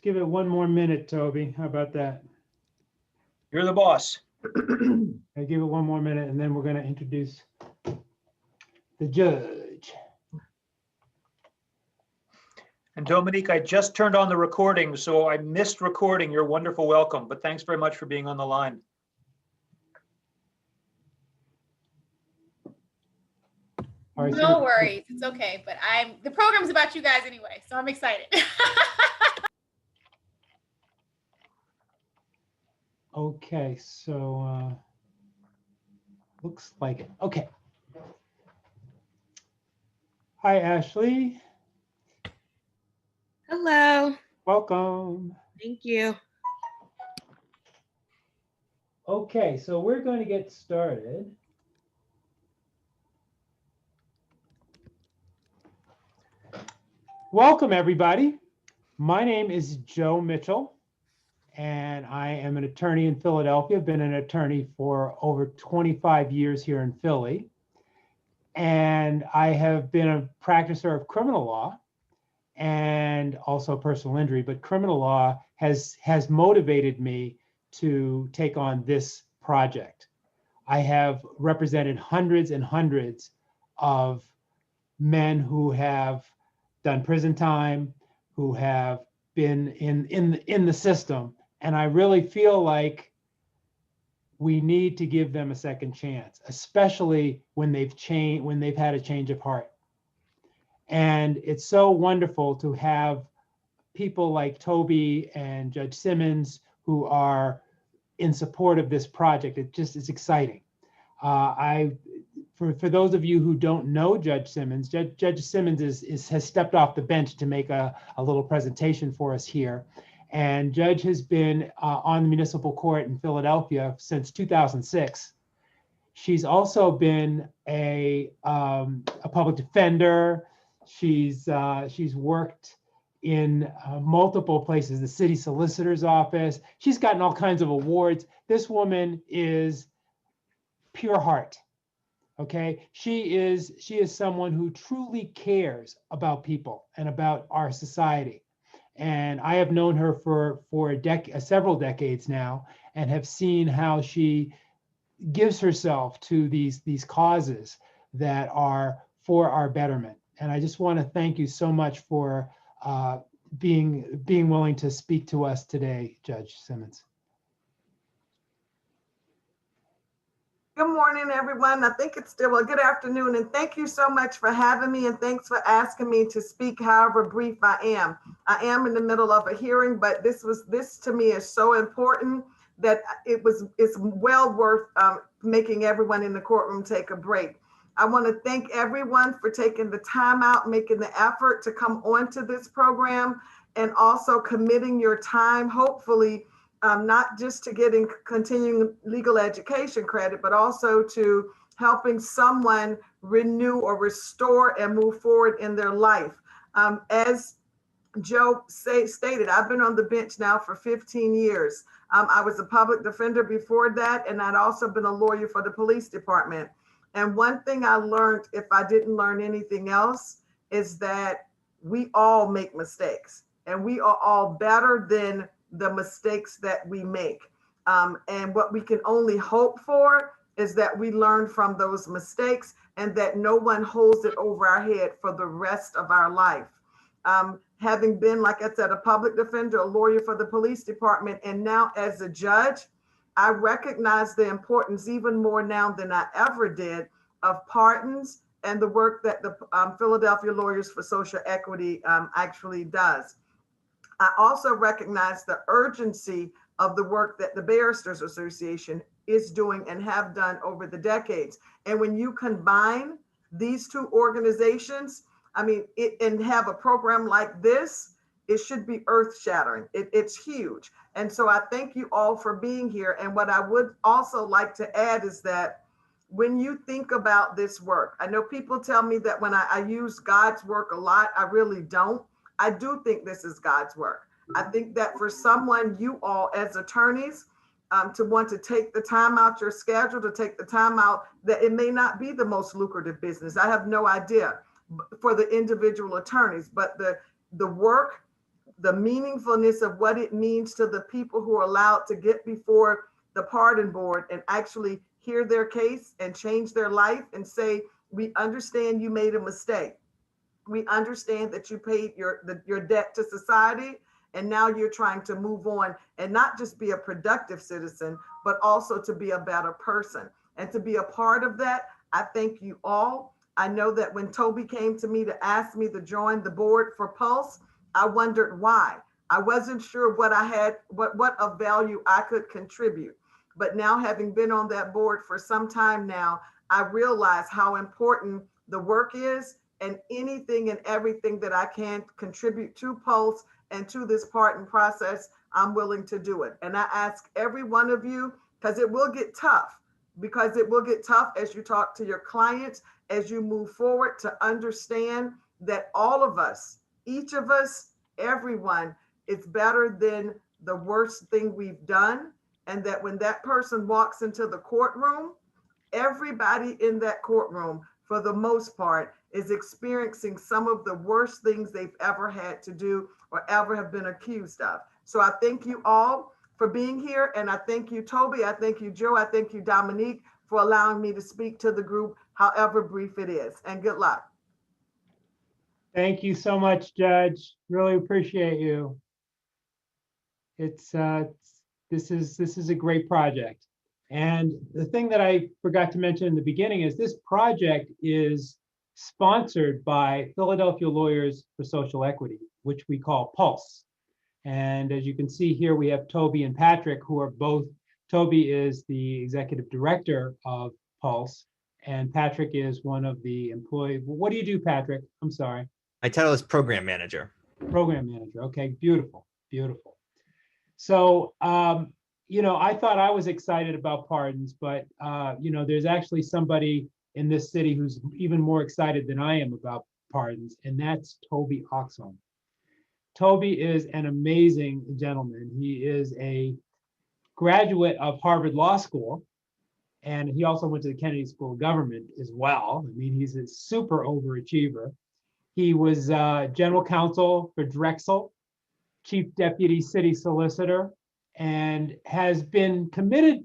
give it one more minute, Toby. How about that? You're the boss. I give it one more minute and then we're going to introduce the judge. And Dominique, I just turned on the recording, so I missed recording your wonderful welcome, but thanks very much for being on the line. All right, No worries, it's okay, but the program's about you guys anyway, so I'm excited. Okay, so looks like it. Okay. Hi, Ashley. Hello. Welcome. Thank you. Okay, so we're going to get started. Welcome, everybody. My name is Joe Mitchell, and I am an attorney in Philadelphia. I've been an attorney for over 25 years here in Philly. And I have been a practicer of criminal law and also personal injury, but criminal law has motivated me to take on this project. I have represented hundreds and hundreds of men who have done prison time, who have been in the system, and I really feel like we need to give them a second chance, especially when they've had a change of heart. And it's so wonderful to have people like Toby and Judge Simmons who are in support of this project. It just is exciting. For those of you who don't know Judge Simmons, Judge Simmons has stepped off the bench to make a little presentation for us here. And Judge has been on the municipal court in Philadelphia since 2006. She's also been a public defender. She's worked in multiple places, the city solicitor's office. She's gotten all kinds of awards. This woman is pure heart. Okay, she is someone who truly cares about people and about our society. And I have known her for several decades now, and have seen how she gives herself to these causes that are for our betterment. And I just want to thank you so much for being willing to speak to us today, Judge Simmons. Good morning, everyone. I think it's still a good afternoon, and thank you so much for having me, and thanks for asking me to speak however brief I am. I am in the middle of a hearing, but this to me is so important that it's well worth making everyone in the courtroom take a break. I want to thank everyone for taking the time out, making the effort to come onto this program, and also committing your time, hopefully, not just to getting continuing legal education credit, but also to helping someone renew or restore and move forward in their life. As Joe stated, I've been on the bench now for 15 years. I was a public defender before that, and I'd also been a lawyer for the police department. And one thing I learned, if I didn't learn anything else, is that we all make mistakes, and we are all better than the mistakes that we make. And what we can only hope for is that we learn from those mistakes and that no one holds it over our head for the rest of our life. Having been, like I said, a public defender, a lawyer for the police department, and now as a judge, I recognize the importance even more now than I ever did of pardons and the work that the Philadelphia Lawyers for Social Equity actually does. I also recognize the urgency of the work that the Barristers Association is doing and have done over the decades. And when you combine these two organizations, and have a program like this, it should be earth-shattering. It's huge. And so I thank you all for being here. And what I would also like to add is that when you think about this work, I know people tell me that when I use God's work a lot, I really don't. I do think this is God's work. I think that for someone, you all as attorneys, to want to take the time out your schedule, to take the time out, that it may not be the most lucrative business. I have no idea for the individual attorneys, but the work the meaningfulness of what it means to the people who are allowed to get before the pardon board and actually hear their case and change their life and say, we understand you made a mistake. We understand that you paid your debt to society, and now you're trying to move on and not just be a productive citizen, but also to be a better person. And to be a part of that, I thank you all. I know that when Toby came to me to ask me to join the board for Pulse, I wondered why. I wasn't sure what I had, what of value I could contribute. But now, having been on that board for some time now, I realize how important the work is, and anything and everything that I can contribute to Pulse and to this pardon process, I'm willing to do it. And I ask every one of you, because it will get tough, as you talk to your clients, as you move forward, to understand that all of us, each of us, everyone, it's better than the worst thing we've done. And that when that person walks into the courtroom, everybody in that courtroom, for the most part, is experiencing some of the worst things they've ever had to do or ever have been accused of. So I thank you all for being here. And I thank you, Toby. I thank you, Joe. I thank you, Dominique, for allowing me to speak to the group, however brief it is. And good luck. Thank you so much, Judge. Really appreciate you. This is a great project. And the thing that I forgot to mention in the beginning is this project is sponsored by Philadelphia Lawyers for Social Equity, which we call Pulse. And as you can see here, we have Toby and Patrick, who are both, Toby is the executive director of Pulse, and Patrick is one of the employees. What do you do, Patrick? I'm sorry. My title is program manager. Program manager. Okay, beautiful, beautiful. So, you know, I thought I was excited about pardons, but, you know, there's actually somebody in this city who's even more excited than I am about pardons, and that's Toby Oxholm. Toby is an amazing gentleman. He is a graduate of Harvard Law School, and he also went to the Kennedy School of Government as well. I mean, he's a super overachiever. He was general counsel for Drexel, chief deputy city solicitor, and has been committed,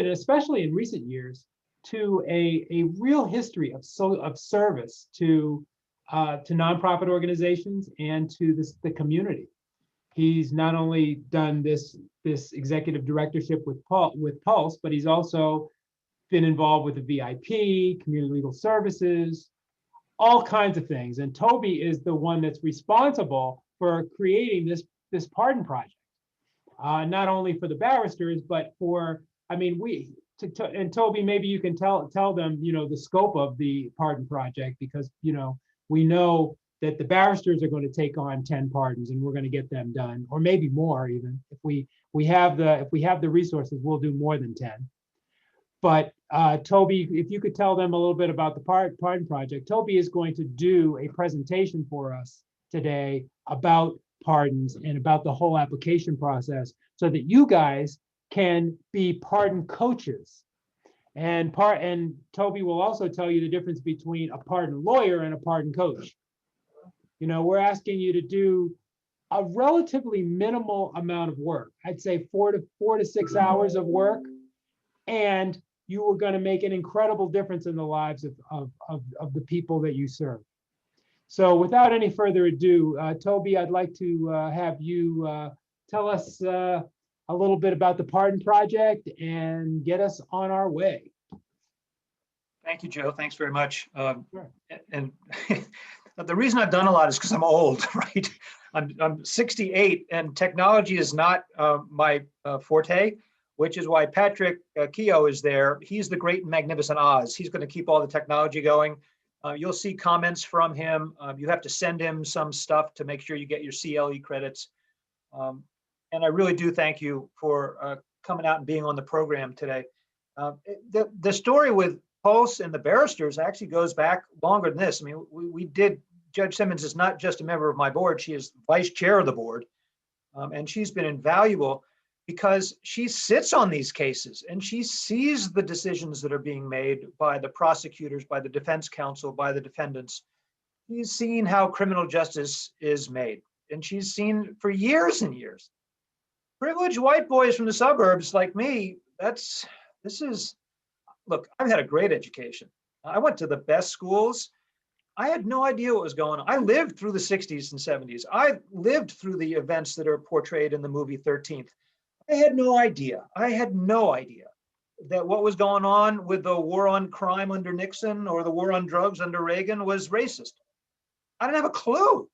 especially in recent years, to a real history of service to nonprofit organizations and to the community. He's not only done this executive directorship with Pulse, but he's also been involved with the VIP, community legal services, all kinds of things. And Toby is the one that's responsible for creating this pardon project, not only for the barristers, but for, I mean, and Toby, maybe you can tell them, you know, the scope of the pardon project, because, you know, we know that the barristers are going to take on 10 pardons and we're going to get them done, or maybe more even. If we have the resources, we'll do more than 10. But Toby, if you could tell them a little bit about the pardon project. Toby is going to do a presentation for us today about pardons and about the whole application process, so that you guys can be pardon coaches. And Toby will also tell you the difference between a pardon lawyer and a pardon coach. You know, we're asking you to do a relatively minimal amount of work. I'd say 4 to 6 hours of work, and you are going to make an incredible difference in the lives of the people that you serve. So without any further ado, Toby, I'd like to have you tell us a little bit about the Pardon Project and get us on our way. Thank you, Joe. Thanks very much. Sure. And the reason I've done a lot is because I'm old, right? I'm 68, and technology is not my forte, which is why Patrick Keogh is there. He's the great and magnificent Oz. He's going to keep all the technology going. You'll see comments from him. You have to send him some stuff to make sure you get your CLE credits. And I really do thank you for coming out and being on the program today. The story with Pulse and the Barristers actually goes back longer than this. I mean, we did, Judge Simmons is not just a member of my board, she is vice chair of the board. And she's been invaluable because she sits on these cases and she sees the decisions that are being made by the prosecutors, by the defense counsel, by the defendants. She's seen how criminal justice is made. and she's seen for years and years. Privileged white boys from the suburbs like me, look, I've had a great education. I went to the best schools. I had no idea what was going on. I lived through the 60s and 70s. I lived through the events that are portrayed in the movie 13th. I had no idea that what was going on with the war on crime under Nixon or the war on drugs under Reagan was racist. I didn't have a clue.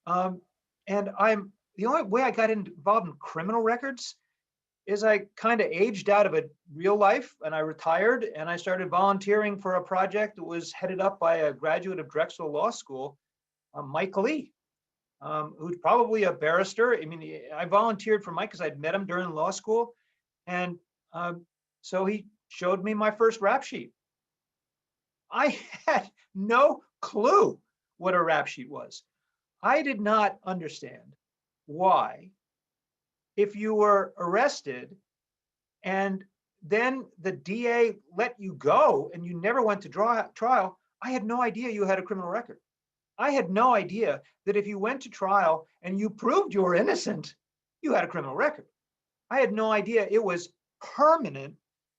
And the only way I got involved in criminal records is I kind of aged out of a real life and I retired and I started volunteering for a project that was headed up by a graduate of Drexel Law School, Mike Lee, who's probably a barrister. I mean, I volunteered for Mike because I'd met him during law school. And so he showed me my first rap sheet. I had no clue what a rap sheet was. I did not understand why, if you were arrested and then the DA let you go and you never went to trial, I had no idea you had a criminal record. I had no idea that if you went to trial and you proved you were innocent, you had a criminal record. I had no idea it was permanent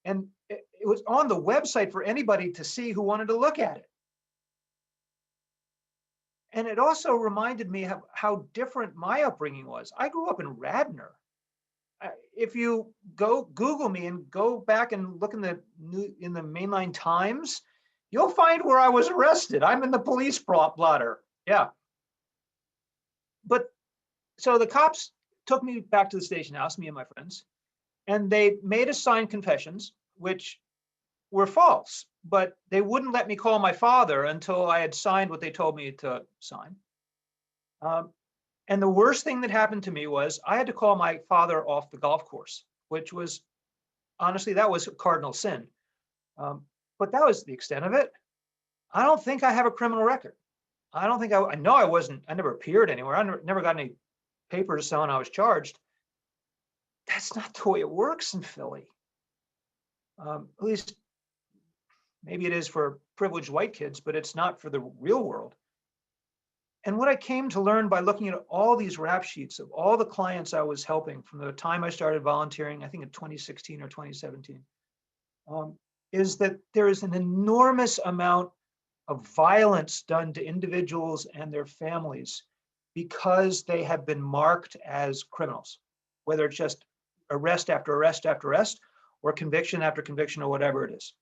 and it was on the website for anybody to see who wanted to look at it. And it also reminded me of how different my upbringing was. I grew up in Radnor. If you go Google me and go back and look in the mainline Times, you'll find where I was arrested. I'm in the police blotter. Yeah. But so the cops took me back to the station house, me and my friends, and they made us sign confessions, which were false, but they wouldn't let me call my father until I had signed what they told me to sign. And the worst thing that happened to me was I had to call my father off the golf course, which was, honestly, that was a cardinal sin. But that was the extent of it. I don't think I have a criminal record. I don't think I know I wasn't, I never appeared anywhere. I never got any papers saying I was charged. That's not the way it works in Philly. At least maybe it is for privileged white kids, but it's not for the real world. And what I came to learn by looking at all these rap sheets of all the clients I was helping from the time I started volunteering, I think in 2016 or 2017, is that there is an enormous amount of violence done to individuals and their families because they have been marked as criminals, whether it's just arrest after arrest after arrest or conviction after conviction or whatever it is.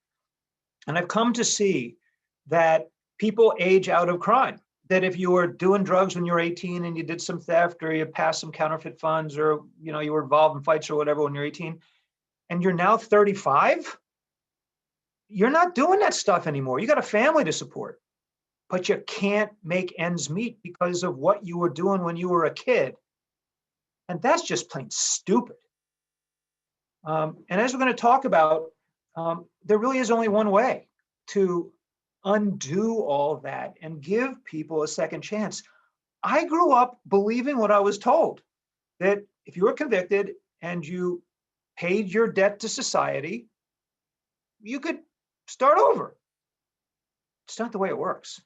And I've come to see that people age out of crime. That if you were doing drugs when you were 18 and you did some theft or you passed some counterfeit funds or you were involved in fights or whatever when you're 18 and you're now 35, you're not doing that stuff anymore. You got a family to support, but you can't make ends meet because of what you were doing when you were a kid. And that's just plain stupid. And as we're going to talk about, there really is only one way to undo all of that and give people a second chance. I grew up believing what I was told, that if you were convicted and you paid your debt to society, you could start over. It's not the way it works.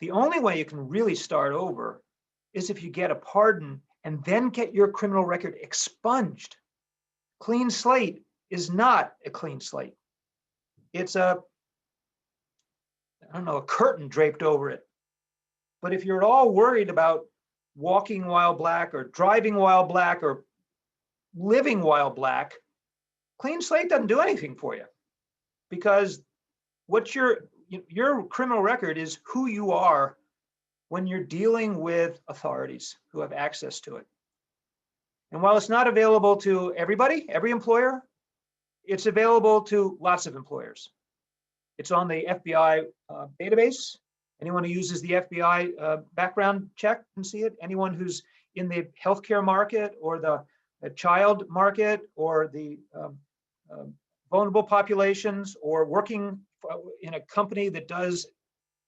The only way you can really start over is if you get a pardon and then get your criminal record expunged. Clean slate is not a clean slate. It's a curtain draped over it. But if you're at all worried about walking while black or driving while black or living while black, clean slate doesn't do anything for you, because what your criminal record is who you are when you're dealing with authorities who have access to it. And while it's not available to everybody, every employer, it's available to lots of employers. It's on the FBI database. Anyone who uses the FBI background check can see it. Anyone who's in the healthcare market or the child market or the vulnerable populations or working in a company that does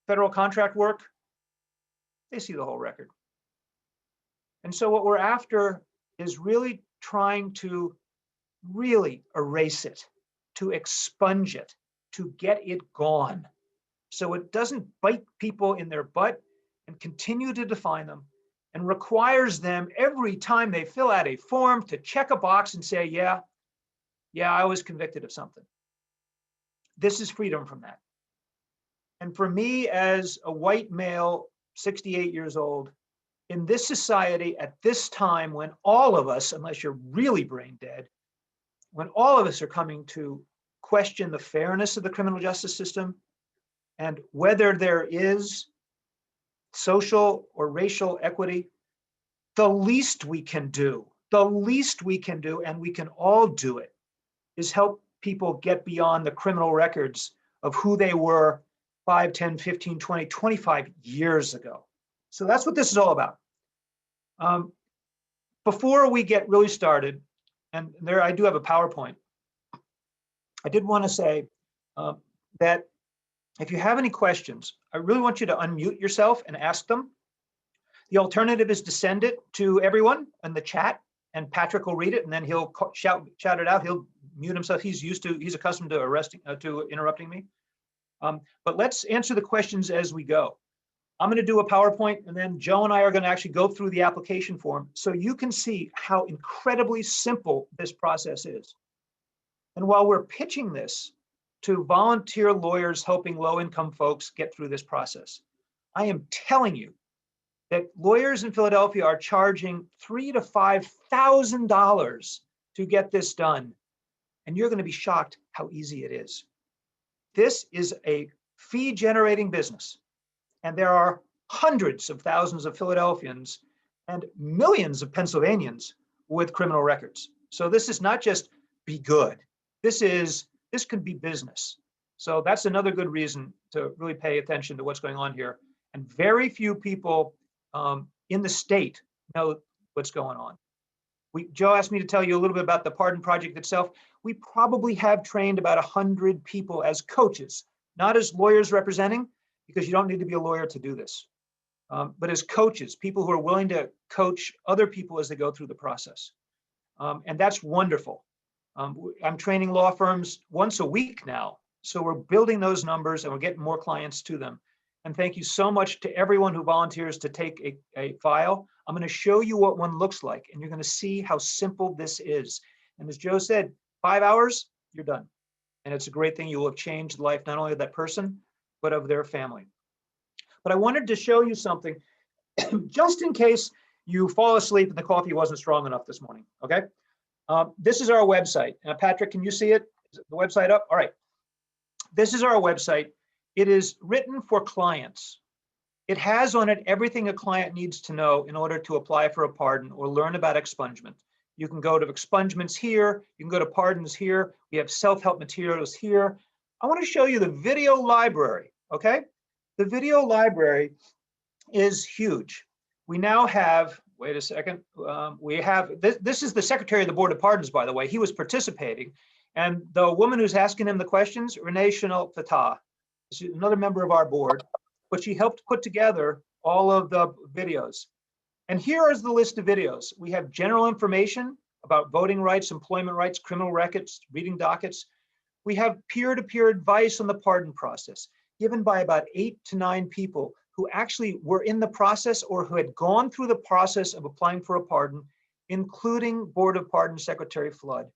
federal contract work, they see the whole record. And so what we're after is really trying to really erase it, to expunge it, to get it gone, so it doesn't bite people in their butt and continue to define them and requires them every time they fill out a form to check a box and say, yeah, I was convicted of something. This is freedom from that. And for me, as a white male, 68 years old, in this society at this time, when all of us, unless you're really brain dead, when all of us are coming to question the fairness of the criminal justice system and whether there is social or racial equity, the least we can do, and we can all do it, is help people get beyond the criminal records of who they were 5, 10, 15, 20, 25 years ago. So that's what this is all about. Before we get really started, and there I do have a PowerPoint, I did want to say that if you have any questions, I really want you to unmute yourself and ask them. The alternative is to send it to everyone in the chat, and Patrick will read it, and then he'll shout it out. He'll mute himself. He's accustomed to interrupting me. But let's answer the questions as we go. I'm going to do a PowerPoint, and then Joe and I are going to actually go through the application form so you can see how incredibly simple this process is. And while we're pitching this to volunteer lawyers helping low-income folks get through this process, I am telling you that lawyers in Philadelphia are charging $3,000 to $5,000 to get this done. And you're going to be shocked how easy it is. This is a fee-generating business. And there are hundreds of thousands of Philadelphians and millions of Pennsylvanians with criminal records. So this is not just be good. This could be business. So that's another good reason to really pay attention to what's going on here. And very few people in the state know what's going on. Joe asked me to tell you a little bit about the Pardon Project itself. We probably have trained about 100 people as coaches, not as lawyers representing, because you don't need to be a lawyer to do this, but as coaches, people who are willing to coach other people as they go through the process. And that's wonderful. I'm training law firms once a week now. So we're building those numbers and we're getting more clients to them. And thank you so much to everyone who volunteers to take a file. I'm going to show you what one looks like, and you're going to see how simple this is. And as Joe said, 5 hours, you're done. And it's a great thing. You will have changed the life, not only of that person, but of their family. But I wanted to show you something just in case you fall asleep and the coffee wasn't strong enough this morning, okay? This is our website. Patrick, can you see it? Is the website up? All right. This is our website. It is written for clients. It has on it everything a client needs to know in order to apply for a pardon or learn about expungement. You can go to expungements here. You can go to pardons here. We have self-help materials here. I want to show you the video library, okay? The video library is huge. We now have, wait a second, we have, this is the Secretary of the Board of Pardons, by the way. He was participating. And the woman who's asking him the questions, Renee Chanel Fatah, is another member of our board, but she helped put together all of the videos. And here is the list of videos. We have general information about voting rights, employment rights, criminal records, reading dockets. We have peer-to-peer advice on the pardon process given by about 8 to 9 people who actually were in the process or who had gone through the process of applying for a pardon, including Board of Pardons Secretary Flood,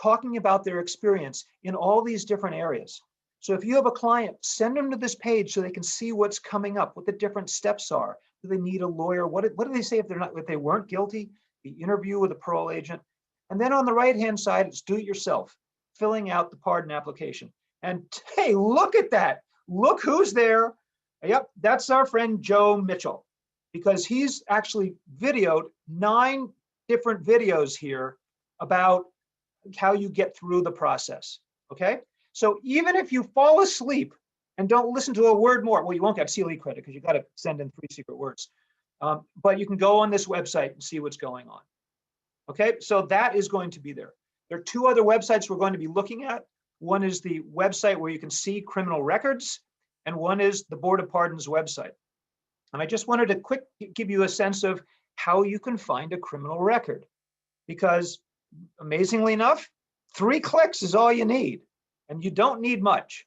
talking about their experience in all these different areas. So if you have a client, send them to this page so they can see what's coming up, what the different steps are. Do they need a lawyer? What do they say if they weren't guilty? The interview with a parole agent. And then on the right-hand side, it's do it yourself, filling out the pardon application. And hey, look at that. Look who's there. Yep, that's our friend Joe Mitchell, because he's actually videoed 9 different videos here about how you get through the process, okay? So even if you fall asleep and don't listen to a word more, well, you won't get CLE credit because you got to send in 3 secret words. But you can go on this website and see what's going on. Okay, so that is going to be there. There are 2 other websites we're going to be looking at. One is the website where you can see criminal records, and one is the Board of Pardons website. And I just wanted to give you a sense of how you can find a criminal record, because amazingly enough, 3 clicks is all you need, and you don't need much.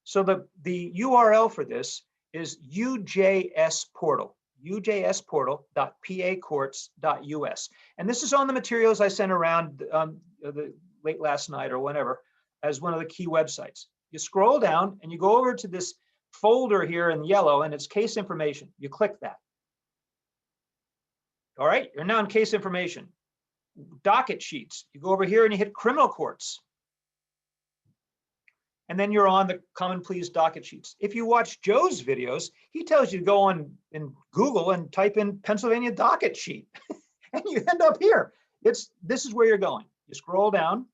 So the URL for this is UJS Portal, ujsportal.pacourts.us. And this is on the materials I sent around the late last night or whenever as one of the key websites. You scroll down and you go over to this folder here in yellow, and it's case information. You click that. All right, you're now in case information. Docket sheets. You go over here and you hit criminal courts. And then you're on the common pleas docket sheets. If you watch Joe's videos, he tells you to go on in Google and type in Pennsylvania docket sheet, and you end up here. This is where you're going. You scroll down,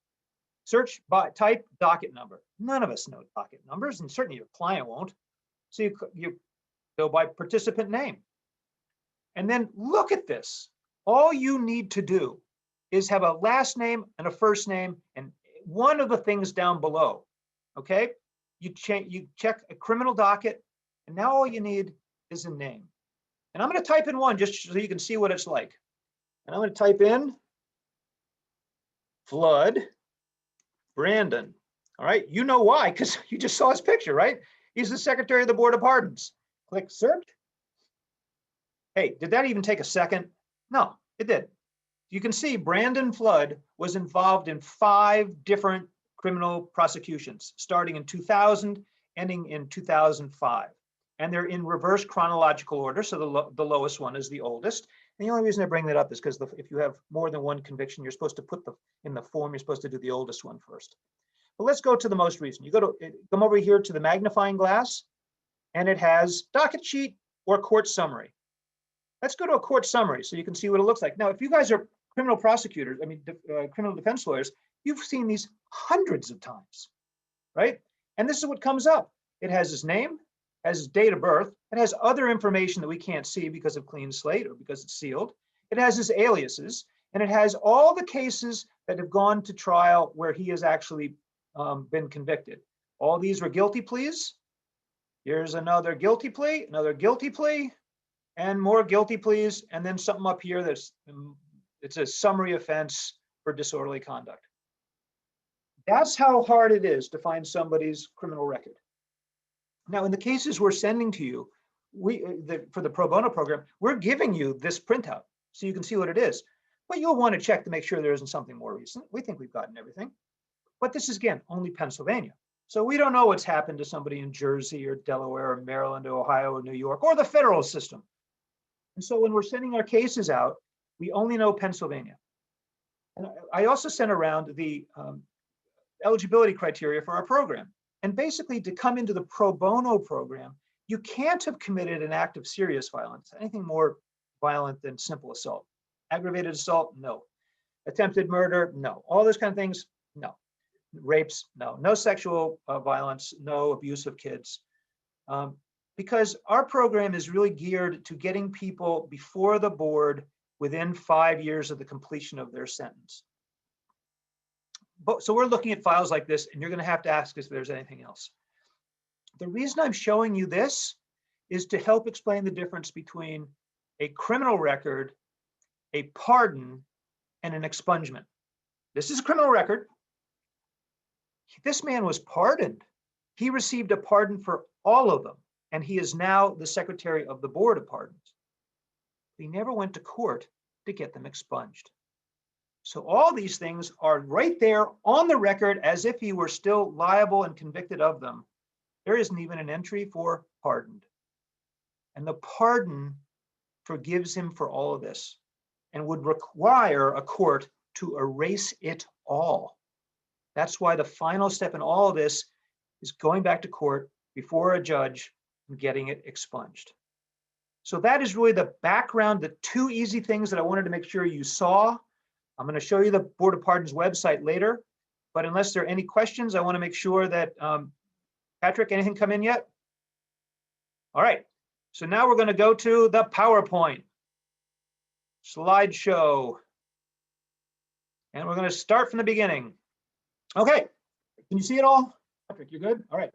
search by type docket number. None of us know docket numbers, and certainly your client won't. So you go by participant name. And then look at this. All you need to do is have a last name and a first name and one of the things down below. Okay, you check a criminal docket, and now all you need is a name. And I'm going to type in one just so you can see what it's like. And I'm going to type in Flood Brandon. All right, you know why, because you just saw his picture, right? He's the Secretary of the Board of Pardons. Click search. Hey, did that even take a second? No, it did. You can see Brandon Flood was involved in 5 different criminal prosecutions, starting in 2000, ending in 2005. And they're in reverse chronological order, so the lowest one is the oldest. And the only reason I bring that up is because if you have more than one conviction, you're supposed to put in the form, you're supposed to do the oldest one first. But let's go to the most recent. You come over here to the magnifying glass, and it has docket sheet or court summary. Let's go to a court summary so you can see what it looks like. Now, if you guys are criminal prosecutors, criminal defense lawyers, you've seen these hundreds of times, right? And this is what comes up. It has his name, has his date of birth. It has other information that we can't see because of clean slate or because it's sealed. It has his aliases, and it has all the cases that have gone to trial where he has actually been convicted. All these were guilty pleas. Here's another guilty plea, and more guilty pleas, and then something up here it's a summary offense for disorderly conduct. That's how hard it is to find somebody's criminal record. Now, in the cases we're sending to you, for the pro bono program, we're giving you this printout so you can see what it is. But you'll want to check to make sure there isn't something more recent. We think we've gotten everything. But this is, again, only Pennsylvania. So we don't know what's happened to somebody in Jersey or Delaware or Maryland or Ohio or New York or the federal system. And so when we're sending our cases out, we only know Pennsylvania. And I also sent around the eligibility criteria for our program. And basically, to come into the pro bono program, you can't have committed an act of serious violence, anything more violent than simple assault. Aggravated assault, no. Attempted murder, no. All those kind of things, no. Rapes, no. No sexual violence, no abuse of kids. Because our program is really geared to getting people before the board within 5 years of the completion of their sentence. So we're looking at files like this, and you're going to have to ask us if there's anything else. The reason I'm showing you this is to help explain the difference between a criminal record, a pardon, and an expungement. This is a criminal record. This man was pardoned. He received a pardon for all of them, and he is now the secretary of the Board of Pardons. He never went to court to get them expunged. So all these things are right there on the record as if he were still liable and convicted of them. There isn't even an entry for pardoned. And the pardon forgives him for all of this and would require a court to erase it all. That's why the final step in all of this is going back to court before a judge and getting it expunged. So that is really the background, the 2 easy things that I wanted to make sure you saw. I'm going to show you the Board of Pardons website later, but unless there are any questions, I want to make sure that, Patrick, anything come in yet? All right, so now we're going to go to the PowerPoint slideshow, and we're going to start from the beginning. Okay, can you see it all? Patrick, you're good? All right.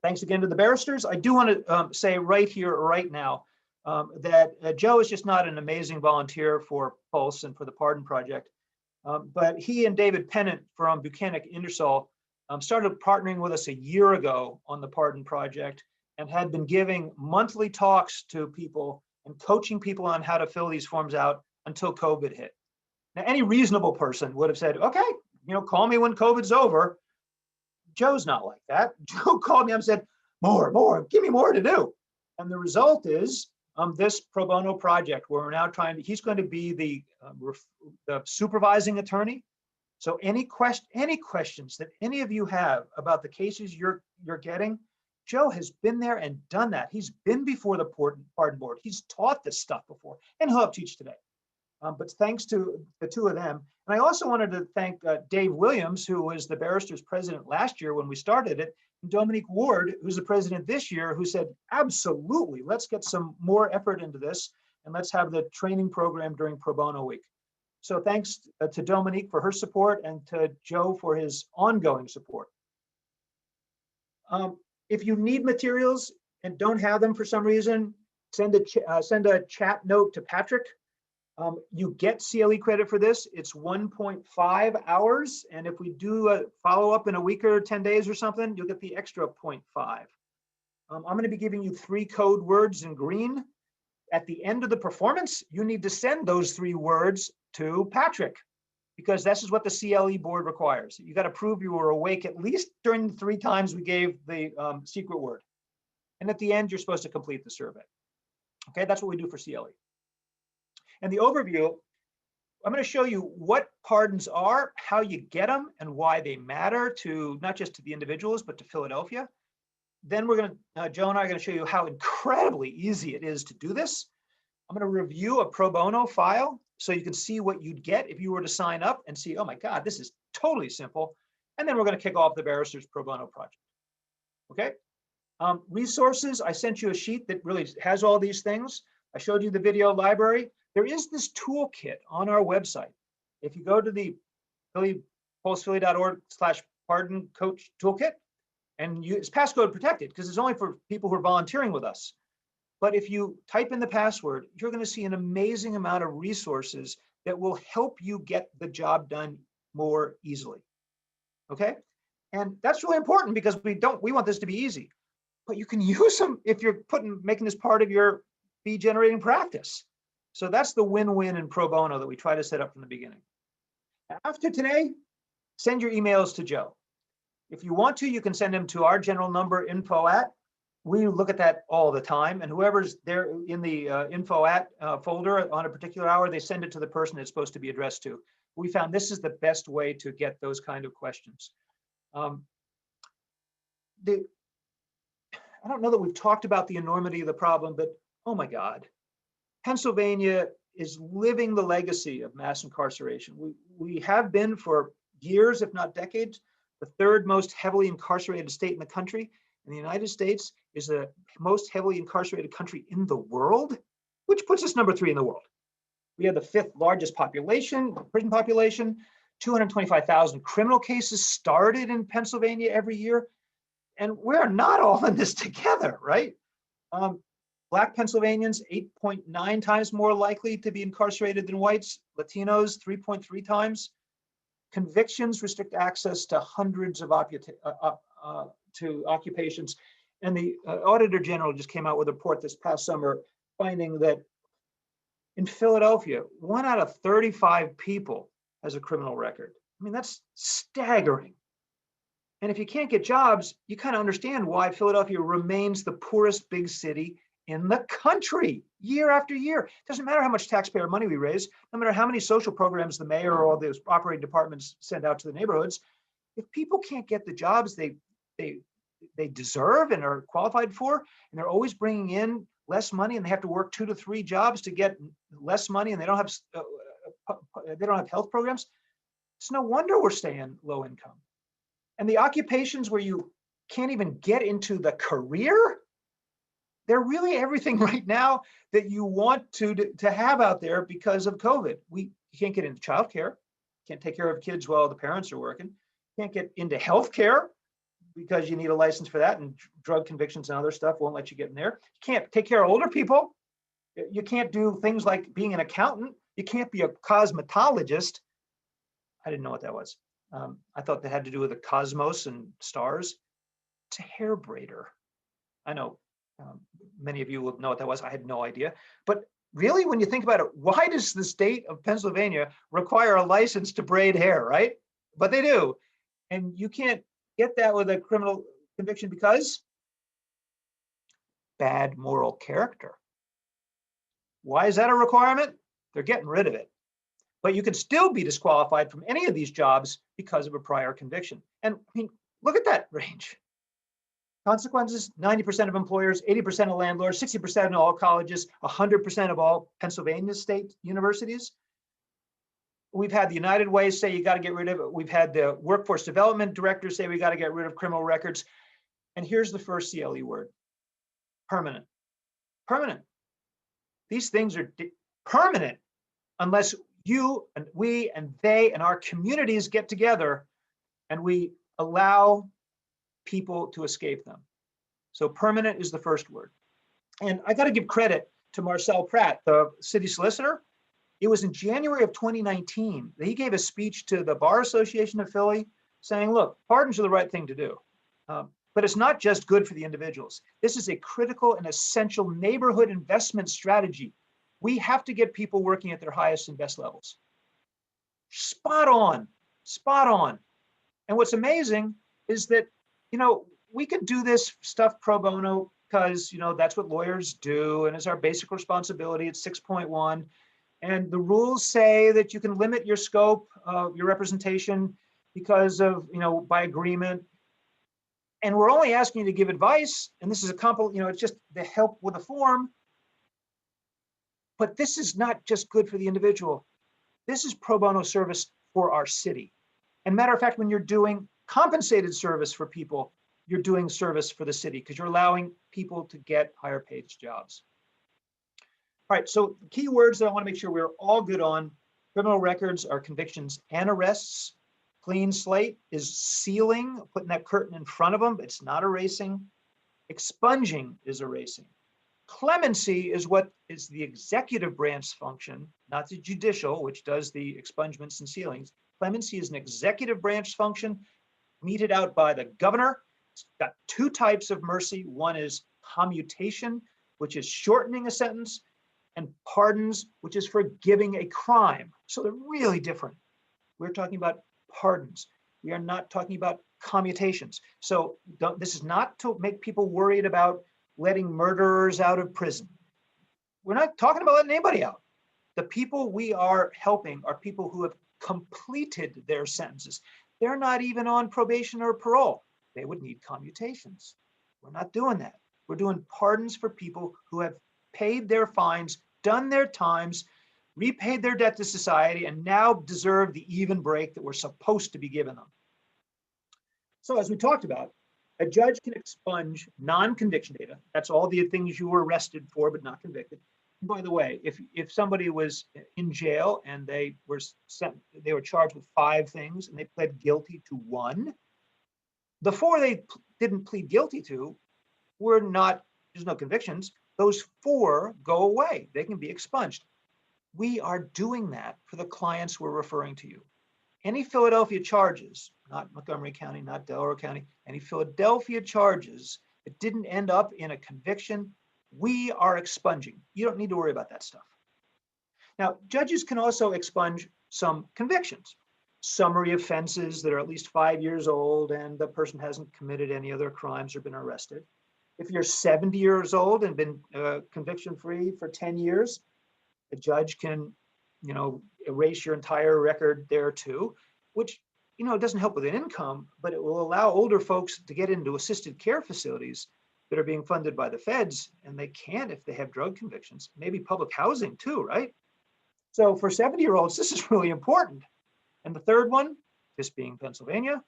Thanks again to the Barristers. I do want to say right here, right now, that Joe is just not an amazing volunteer for Pulse and for the Pardon Project, but he and David Pennant from Buchanan Ingersoll started partnering with us a year ago on the Pardon Project, and had been giving monthly talks to people and coaching people on how to fill these forms out until COVID hit. Now, any reasonable person would have said, okay, call me when COVID's over. Joe's not like that. Joe called me and said, more, give me more to do. And the result is this pro bono project where we're now he's going to be the supervising attorney. So any questions that any of you have about the cases you're getting, Joe has been there and done that. He's been before the pardon board. He's taught this stuff before, and he'll help teach today. But thanks to the two of them. And I also wanted to thank Dave Williams, who was the Barristers president last year when we started it, and Dominique Ward, who's the president this year, who said, absolutely, let's get some more effort into this, and let's have the training program during Pro Bono Week. So thanks to Dominique for her support and to Joe for his ongoing support. If you need materials and don't have them for some reason, send a chat note to Patrick. You get CLE credit for this. It's 1.5 hours. And if we do a follow-up in a week or 10 days or something, you'll get the extra 0.5. I'm going to be giving you 3 code words in green. At the end of the performance, you need to send those 3 words to Patrick, because this is what the CLE board requires. You got to prove you were awake at least during the 3 times we gave the secret word. And at the end, you're supposed to complete the survey. Okay, that's what we do for CLE. And the overview, I'm going to show you what pardons are, how you get them, and why they matter to not just to the individuals, but to Philadelphia. Then we're going to, Joe and I are going to show you how incredibly easy it is to do this. I'm going to review a pro bono file so you can see what you'd get if you were to sign up and see, oh my God, this is totally simple. And then we're going to kick off the Barristers pro bono project. Okay. Resources, I sent you a sheet that really has all these things. I showed you the video library. There is this toolkit on our website. If you go to the pulsephilly.org/pardon coach toolkit, and it's passcode protected because it's only for people who are volunteering with us. But if you type in the password, you're going to see an amazing amount of resources that will help you get the job done more easily. Okay? And that's really important because we want this to be easy. But you can use them if you're making this part of your fee generating practice. So that's the win-win in pro bono that we try to set up from the beginning. After today, send your emails to Joe. If you want to, you can send them to our general number, info@. We look at that all the time, and whoever's there in the info@ folder on a particular hour, they send it to the person it's supposed to be addressed to. We found this is the best way to get those kind of questions. I don't know that we've talked about the enormity of the problem, but oh my God, Pennsylvania is living the legacy of mass incarceration. We have been for years, if not decades, the 3rd most heavily incarcerated state in the country. And the United States is the most heavily incarcerated country in the world, which puts us number 3 in the world. We have the 5th largest prison population, 225,000 criminal cases started in Pennsylvania every year. And we're not all in this together, right? Black Pennsylvanians, 8.9 times more likely to be incarcerated than whites. Latinos, 3.3 times. Convictions restrict access to hundreds of occupations. And the Auditor General just came out with a report this past summer finding that in Philadelphia, 1 out of 35 people has a criminal record. I mean, that's staggering. And if you can't get jobs, you kind of understand why Philadelphia remains the poorest big city in the country year after year. It doesn't matter how much taxpayer money we raise, no matter how many social programs the mayor or all those operating departments send out to the neighborhoods. If people can't get the jobs they deserve and are qualified for, and they're always bringing in less money, and they have to work 2 to 3 jobs to get less money, and they don't have health programs, it's no wonder we're staying low income. And the occupations where you can't even get into the career, they're really everything right now that you want to have out there because of COVID. You can't get into childcare, can't take care of kids while the parents are working, can't get into healthcare because you need a license for that, and drug convictions and other stuff won't let you get in there. You can't take care of older people. You can't do things like being an accountant. You can't be a cosmetologist. I didn't know what that was. I thought that had to do with the cosmos and stars. It's a hair braider. I know, Many of you will know what that was. I had no idea. But really, when you think about it, why does the state of Pennsylvania require a license to braid hair, right? But they do. And you can't get that with a criminal conviction because bad moral character. Why is that a requirement? They're getting rid of it. But you can still be disqualified from any of these jobs because of a prior conviction. And I mean, look at that range. Consequences, 90% of employers, 80% of landlords, 60% of all colleges, 100% of all Pennsylvania state universities. We've had the United Way say you got to get rid of it. We've had the workforce development directors say we got to get rid of criminal records. And here's the first CLE word, permanent. Permanent. These things are permanent unless you and we and they and our communities get together and we allow people to escape them. So permanent is the first word. And I got to give credit to Marcel Pratt, the city solicitor. It was in January of 2019 that he gave a speech to the Bar Association of Philly saying, look, pardons are the right thing to do. But it's not just good for the individuals. This is a critical and essential neighborhood investment strategy. We have to get people working at their highest and best levels. Spot on, spot on. And what's amazing is that, you know, we can do this stuff pro bono because, you know, that's what lawyers do and it's our basic responsibility. It's 6.1. And the rules say that you can limit your scope of your representation because of, you know, by agreement. And we're only asking you to give advice. And this is a you know, it's just the help with a form. But this is not just good for the individual. This is pro bono service for our city. And matter of fact, when you're doing compensated service for people, you're doing service for the city because you're allowing people to get higher paid jobs. All right, so the key words that I want to make sure we're all good on: criminal records are convictions and arrests. Clean slate is sealing, putting that curtain in front of them, but it's not erasing. Expunging is erasing. Clemency is what is the executive branch function, not the judicial, which does the expungements and sealings. Clemency is an executive branch function meted out by the governor. It's got two types of mercy. One is commutation, which is shortening a sentence, and pardons, which is forgiving a crime. So they're really different. We're talking about pardons. We are not talking about commutations. So this is not to make people worried about letting murderers out of prison. We're not talking about letting anybody out. The people we are helping are people who have completed their sentences. They're not even on probation or parole. They would need commutations. We're not doing that. We're doing pardons for people who have paid their fines, done their times, repaid their debt to society, and now deserve the even break that we're supposed to be giving them. So as we talked about, a judge can expunge non-conviction data. That's all the things you were arrested for but not convicted. And by the way, if somebody was in jail and they were charged with 5 things and they pled guilty to 1, the 4 they didn't plead guilty to were not, there's no convictions. Those 4 go away. They can be expunged. We are doing that for the clients we're referring to you. Any Philadelphia charges, not Montgomery County, not Delaware County, any Philadelphia charges that didn't end up in a conviction, we are expunging. You don't need to worry about that stuff. Now, judges can also expunge some convictions, summary offenses that are at least 5 years old and the person hasn't committed any other crimes or been arrested. If you're 70 years old and been conviction-free for 10 years, a judge can, you know, erase your entire record there too, which, you know, doesn't help with an income, but it will allow older folks to get into assisted care facilities that are being funded by the feds, and they can't if they have drug convictions, maybe public housing too, right? So for 70-year-olds, this is really important. And the third one, this being Pennsylvania,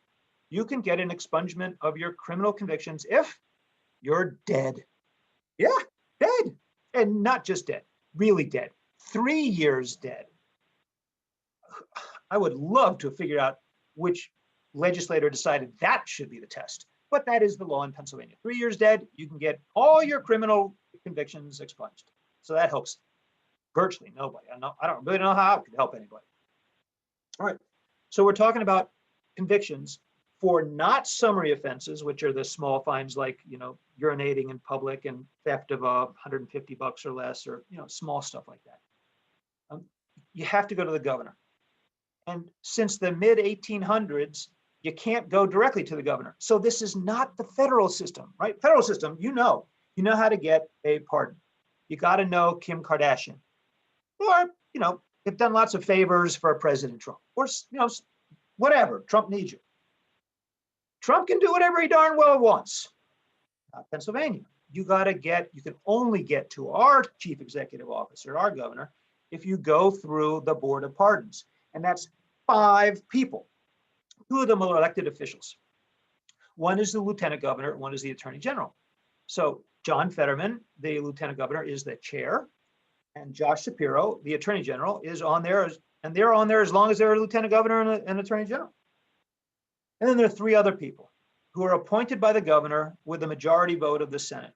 you can get an expungement of your criminal convictions if you're dead. Yeah, dead. And not just dead, really dead. 3 years dead. I would love to have figured out which legislator decided that should be the test, but that is the law in Pennsylvania. 3 years dead, you can get all your criminal convictions expunged. So that helps virtually nobody. I don't really know how it could help anybody. All right, so we're talking about convictions For not summary offenses, which are the small fines like, urinating in public and theft of $150 or less, or, small stuff like that. You have to go to the governor. And since the mid 1800s, you can't go directly to the governor. So this is not the federal system, right? Federal system, you know how to get a pardon. You got to know Kim Kardashian, or, they've done lots of favors for President Trump, or, whatever, Trump needs you. Trump can do whatever he darn well wants. Not Pennsylvania. You can only get to our chief executive officer, our governor, if you go through the Board of Pardons. And that's 5 people. 2 of them are elected officials. One is the lieutenant governor, one is the attorney general. So John Fetterman, the lieutenant governor, is the chair, and Josh Shapiro, the attorney general, is on there, and they're on there as long as they're a lieutenant governor and attorney general. And then there are 3 other people who are appointed by the governor with a majority vote of the Senate.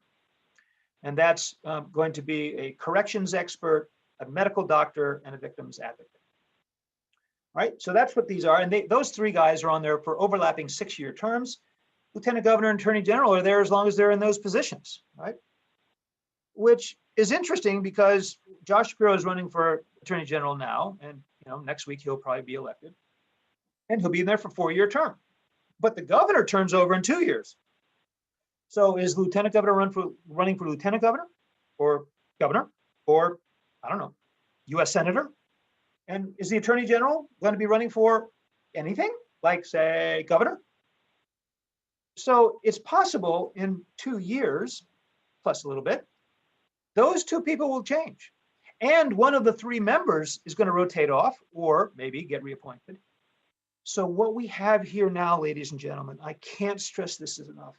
And that's going to be a corrections expert, a medical doctor, and a victim's advocate. All right, so that's what these are. And those 3 guys are on there for overlapping 6-year terms. Lieutenant governor and attorney general are there as long as they're in those positions, right? Which is interesting because Josh Shapiro is running for attorney general now, and next week he'll probably be elected, and he'll be in there for a 4-year term. But the governor turns over in 2 years. So is lieutenant governor running for lieutenant governor, or governor, or I don't know, U.S. senator? And is the attorney general going to be running for anything, like say governor? So it's possible in 2 years, plus a little bit, those 2 people will change. And one of the 3 members is going to rotate off or maybe get reappointed. So what we have here now, ladies and gentlemen, I can't stress this enough,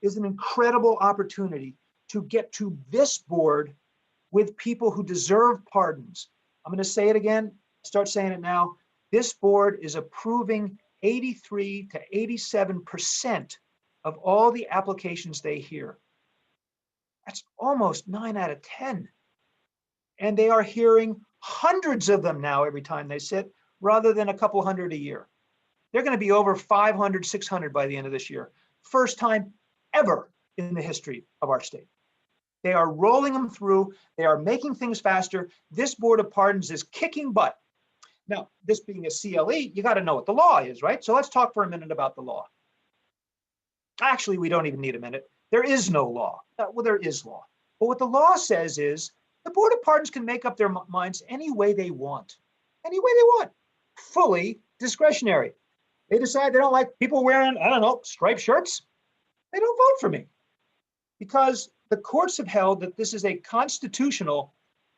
is an incredible opportunity to get to this board with people who deserve pardons. I'm going to say it again, start saying it now. This board is approving 83 to 87% of all the applications they hear. That's almost 9 out of 10. And they are hearing hundreds of them now every time they sit, rather than a couple hundred a year. They're going to be over 500, 600 by the end of this year. First time ever in the history of our state. They are rolling them through. They are making things faster. This Board of Pardons is kicking butt. Now, this being a CLE, you got to know what the law is, right? So let's talk for a minute about the law. Actually, we don't even need a minute. There is no law. Well, there is law. But what the law says is the Board of Pardons can make up their minds any way they want. Any way they want. Fully discretionary. They decide they don't like people wearing, I don't know, striped shirts. They don't vote for me. Because the courts have held that this is a constitutional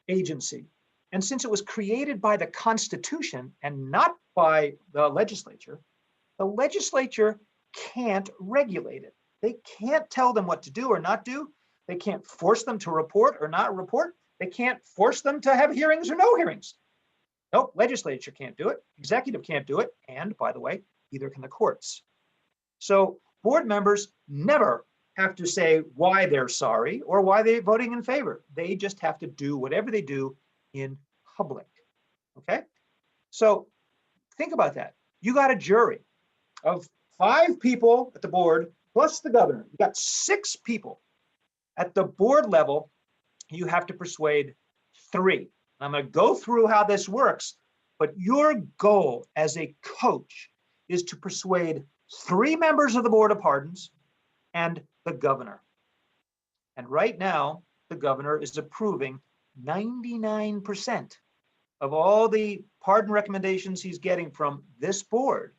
agency. And since it was created by the Constitution and not by the legislature can't regulate it. They can't tell them what to do or not do. They can't force them to report or not report. They can't force them to have hearings or no hearings. Nope, legislature can't do it. Executive can't do it. And by the way, neither can the courts. So board members never have to say why they're sorry or why they're voting in favor. They just have to do whatever they do in public. Okay? So think about that. You got a jury of 5 people at the board plus the governor. You got 6 people. At the board level, you have to persuade 3. I'm going to go through how this works, but your goal as a coach is to persuade 3 members of the Board of Pardons and the governor. And right now, the governor is approving 99% of all the pardon recommendations he's getting from this board.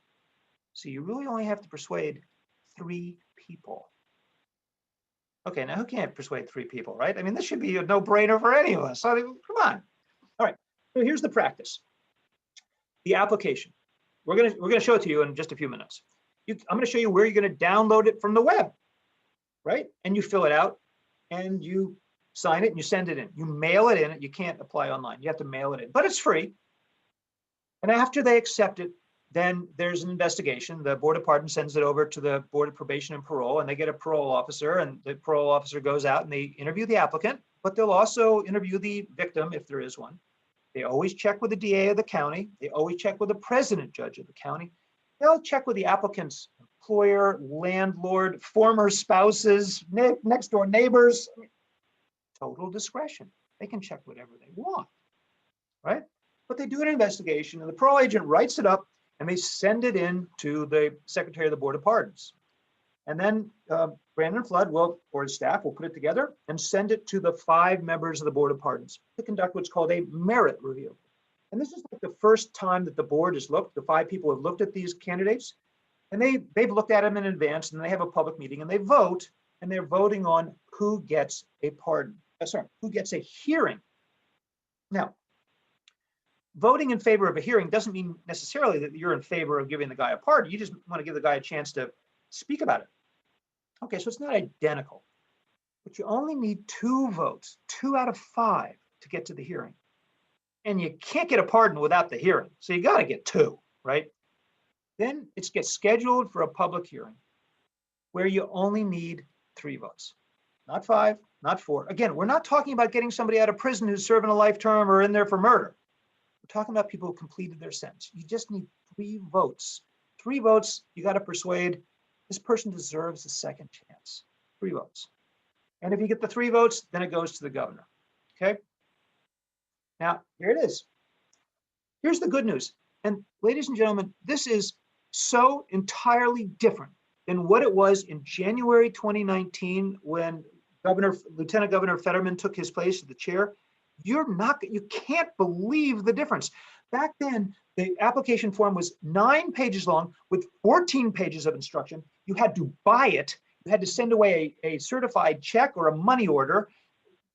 So you really only have to persuade 3 people. Okay, now who can't persuade 3 people, right? I mean, this should be a no-brainer for any of us. I mean, come on. All right, so here's the practice. The application. We're gonna show it to you in just a few minutes. I'm gonna show you where you're gonna download it from the web, right? And you fill it out and you sign it and you send it in. You mail it in. You can't apply online. You have to mail it in, but it's free. And after they accept it, then there's an investigation. The Board of Pardons sends it over to the Board of Probation and Parole, and they get a parole officer, and the parole officer goes out and they interview the applicant, but they'll also interview the victim if there is one. They always check with the DA of the county. They always check with the president judge of the county. They'll check with the applicant's employer, landlord, former spouses, next door neighbors. Total discretion. They can check whatever they want, right? But they do an investigation and the parole agent writes it up and they send it in to the Secretary of the Board of Pardons. And then Brandon Flood will, or his staff will put it together and send it to the 5 members of the Board of Pardons to conduct what's called a merit review. And this is like the first time that the board has looked, the 5 people have looked at these candidates, and they've looked at them in advance, and they have a public meeting and they vote, and they're voting on who gets a pardon. Sorry, who gets a hearing. Now, voting in favor of a hearing doesn't mean necessarily that you're in favor of giving the guy a pardon. You just want to give the guy a chance to speak about it. Okay, so it's not identical, but you only need 2 votes, 2 out of 5 to get to the hearing. And you can't get a pardon without the hearing. So you got to get 2, right? Then it gets scheduled for a public hearing where you only need 3 votes, not 5, not 4. Again, we're not talking about getting somebody out of prison who's serving a life term or in there for murder. We're talking about people who completed their sentence. You just need 3 votes. 3 votes, you got to persuade this person deserves a second chance. 3 votes. And if you get the 3 votes, then it goes to the governor. Okay? Now, here it is. Here's the good news. And ladies and gentlemen, this is so entirely different than what it was in January 2019 when Lieutenant Governor Fetterman took his place at the chair. You can't believe the difference. Back then, the application form was 9 pages long with 14 pages of instruction. You had to buy it. You had to send away a certified check or a money order.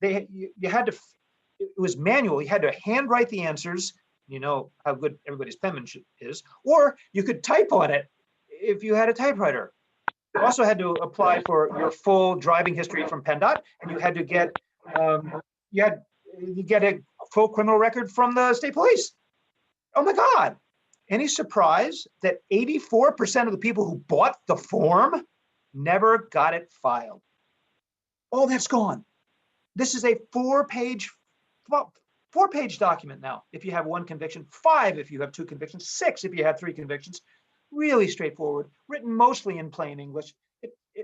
You had to, it was manual. You had to handwrite the answers. You know how good everybody's penmanship is. Or you could type on it if you had a typewriter. You also had to apply for your full driving history from PennDOT, and you had to get you get a full criminal record from the state police. Oh my God. Any surprise that 84% of the people who bought the form never got it filed? Oh, that's gone. This is a 4-page document now if you have 1 conviction, 5 if you have 2 convictions, 6 if you have 3 convictions. Really straightforward, written mostly in plain English.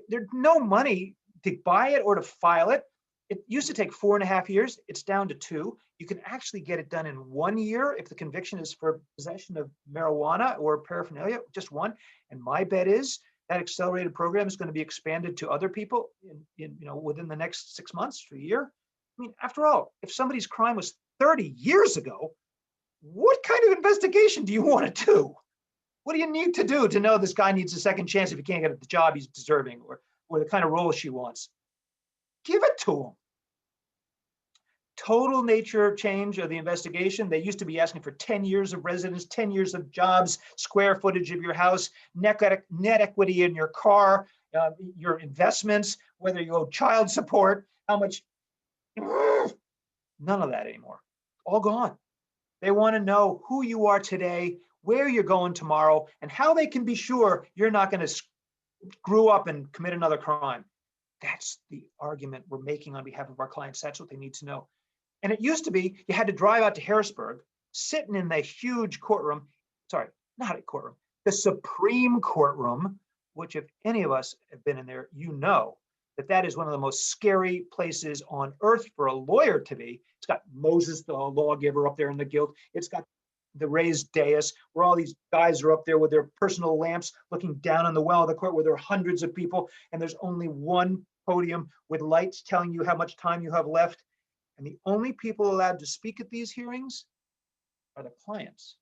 There's no money to buy it or to file it. It used to take 4.5 years. It's down to 2. You can actually get it done in 1 year if the conviction is for possession of marijuana or paraphernalia, just 1. And my bet is that accelerated program is going to be expanded to other people within the next 6 months to a year. I mean, after all, if somebody's crime was 30 years ago, what kind of investigation do you want to do? What do you need to do to know this guy needs a second chance if he can't get the job he's deserving or the kind of role she wants? Give it to him. Total nature change of the investigation. They used to be asking for 10 years of residence, 10 years of jobs, square footage of your house, net equity in your car, your investments, whether you owe child support, how much. None of that anymore. All gone. They want to know who you are today, where you're going tomorrow, and how they can be sure you're not going to screw up and commit another crime. That's the argument we're making on behalf of our clients. That's what they need to know. And it used to be you had to drive out to Harrisburg, sitting in the huge courtroom, sorry, not a courtroom, the Supreme Courtroom, which if any of us have been in there, you know that is one of the most scary places on earth for a lawyer to be. It's got Moses, the lawgiver, up there in the guild. It's got the raised dais where all these guys are up there with their personal lamps looking down on the well of the court where there are hundreds of people and there's only one podium with lights telling you how much time you have left. And the only people allowed to speak at these hearings are the clients.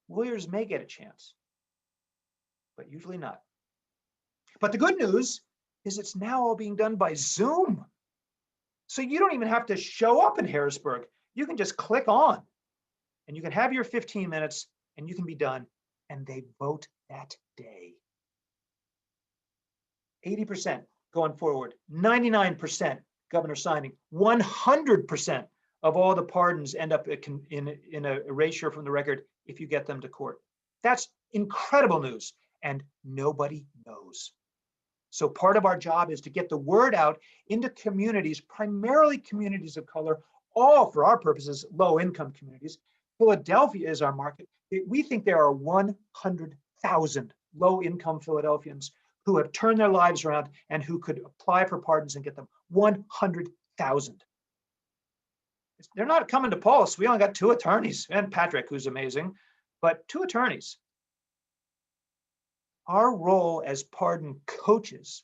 Lawyers may get a chance, but usually not. But the good news is it's now all being done by Zoom. So you don't even have to show up in Harrisburg. You can just click on and you can have your 15 minutes and you can be done. And they vote that day. 80% going forward, 99% governor signing, 100% of all the pardons end up in a erasure from the record if you get them to court. That's incredible news, and nobody knows. So part of our job is to get the word out into communities, primarily communities of color, all for our purposes, low-income communities. Philadelphia is our market. We think there are 100,000 low-income Philadelphians who have turned their lives around and who could apply for pardons and get them. 100,000. They're not coming to Pulse. We only got 2 attorneys and Patrick, who's amazing, but 2 attorneys. Our role as pardon coaches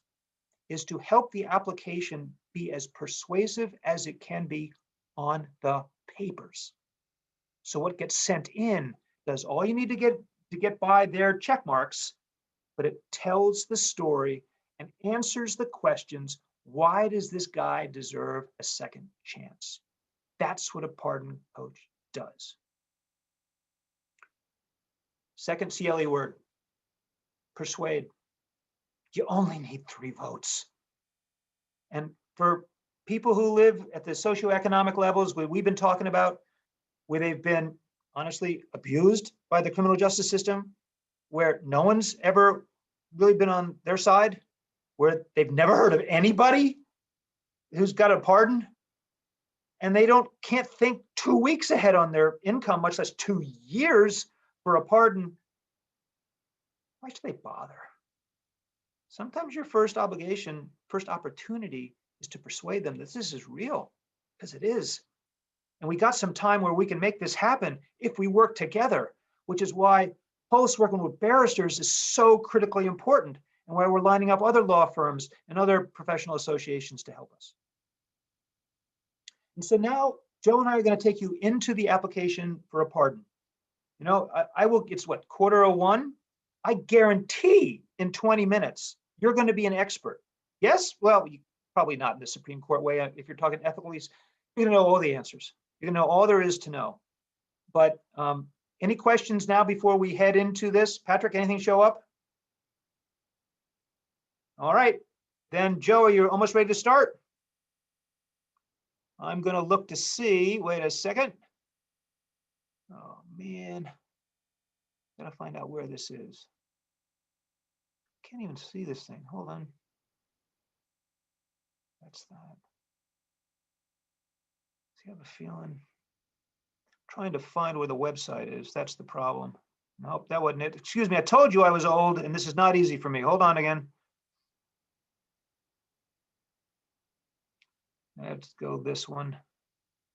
is to help the application be as persuasive as it can be on the papers. So what gets sent in does all you need to get by their check marks, but it tells the story and answers the questions. Why does this guy deserve a second chance? That's what a pardon coach does. Second CLE word, persuade. You only need 3 votes. And for people who live at the socioeconomic levels where we've been talking about, where they've been honestly abused by the criminal justice system, where no one's ever really been on their side, where they've never heard of anybody who's got a pardon, and they can't think 2 weeks ahead on their income, much less 2 years for a pardon. Why should they bother? Sometimes your first obligation, first opportunity is to persuade them that this is real, because it is. And we got some time where we can make this happen if we work together, which is why Pulse working with barristers is so critically important, and why we're lining up other law firms and other professional associations to help us. And so now Joe and I are going to take you into the application for a pardon. You know, it's what, 1:45? I guarantee in 20 minutes, you're going to be an expert. Yes? Well, probably not in the Supreme Court way. If you're talking ethically, you're going to know all the answers. You're going to know all there is to know. But any questions now before we head into this? Patrick, anything show up? All right. Then Joe, are you almost ready to start? I'm going to look to see. Wait a second. Oh, man. Gotta find out where this is. Can't even see this thing. Hold on. That's that. See, I have a feeling. Trying to find where the website is. That's the problem. Nope, that wasn't it. Excuse me. I told you I was old, and this is not easy for me. Hold on again. Let's go this one.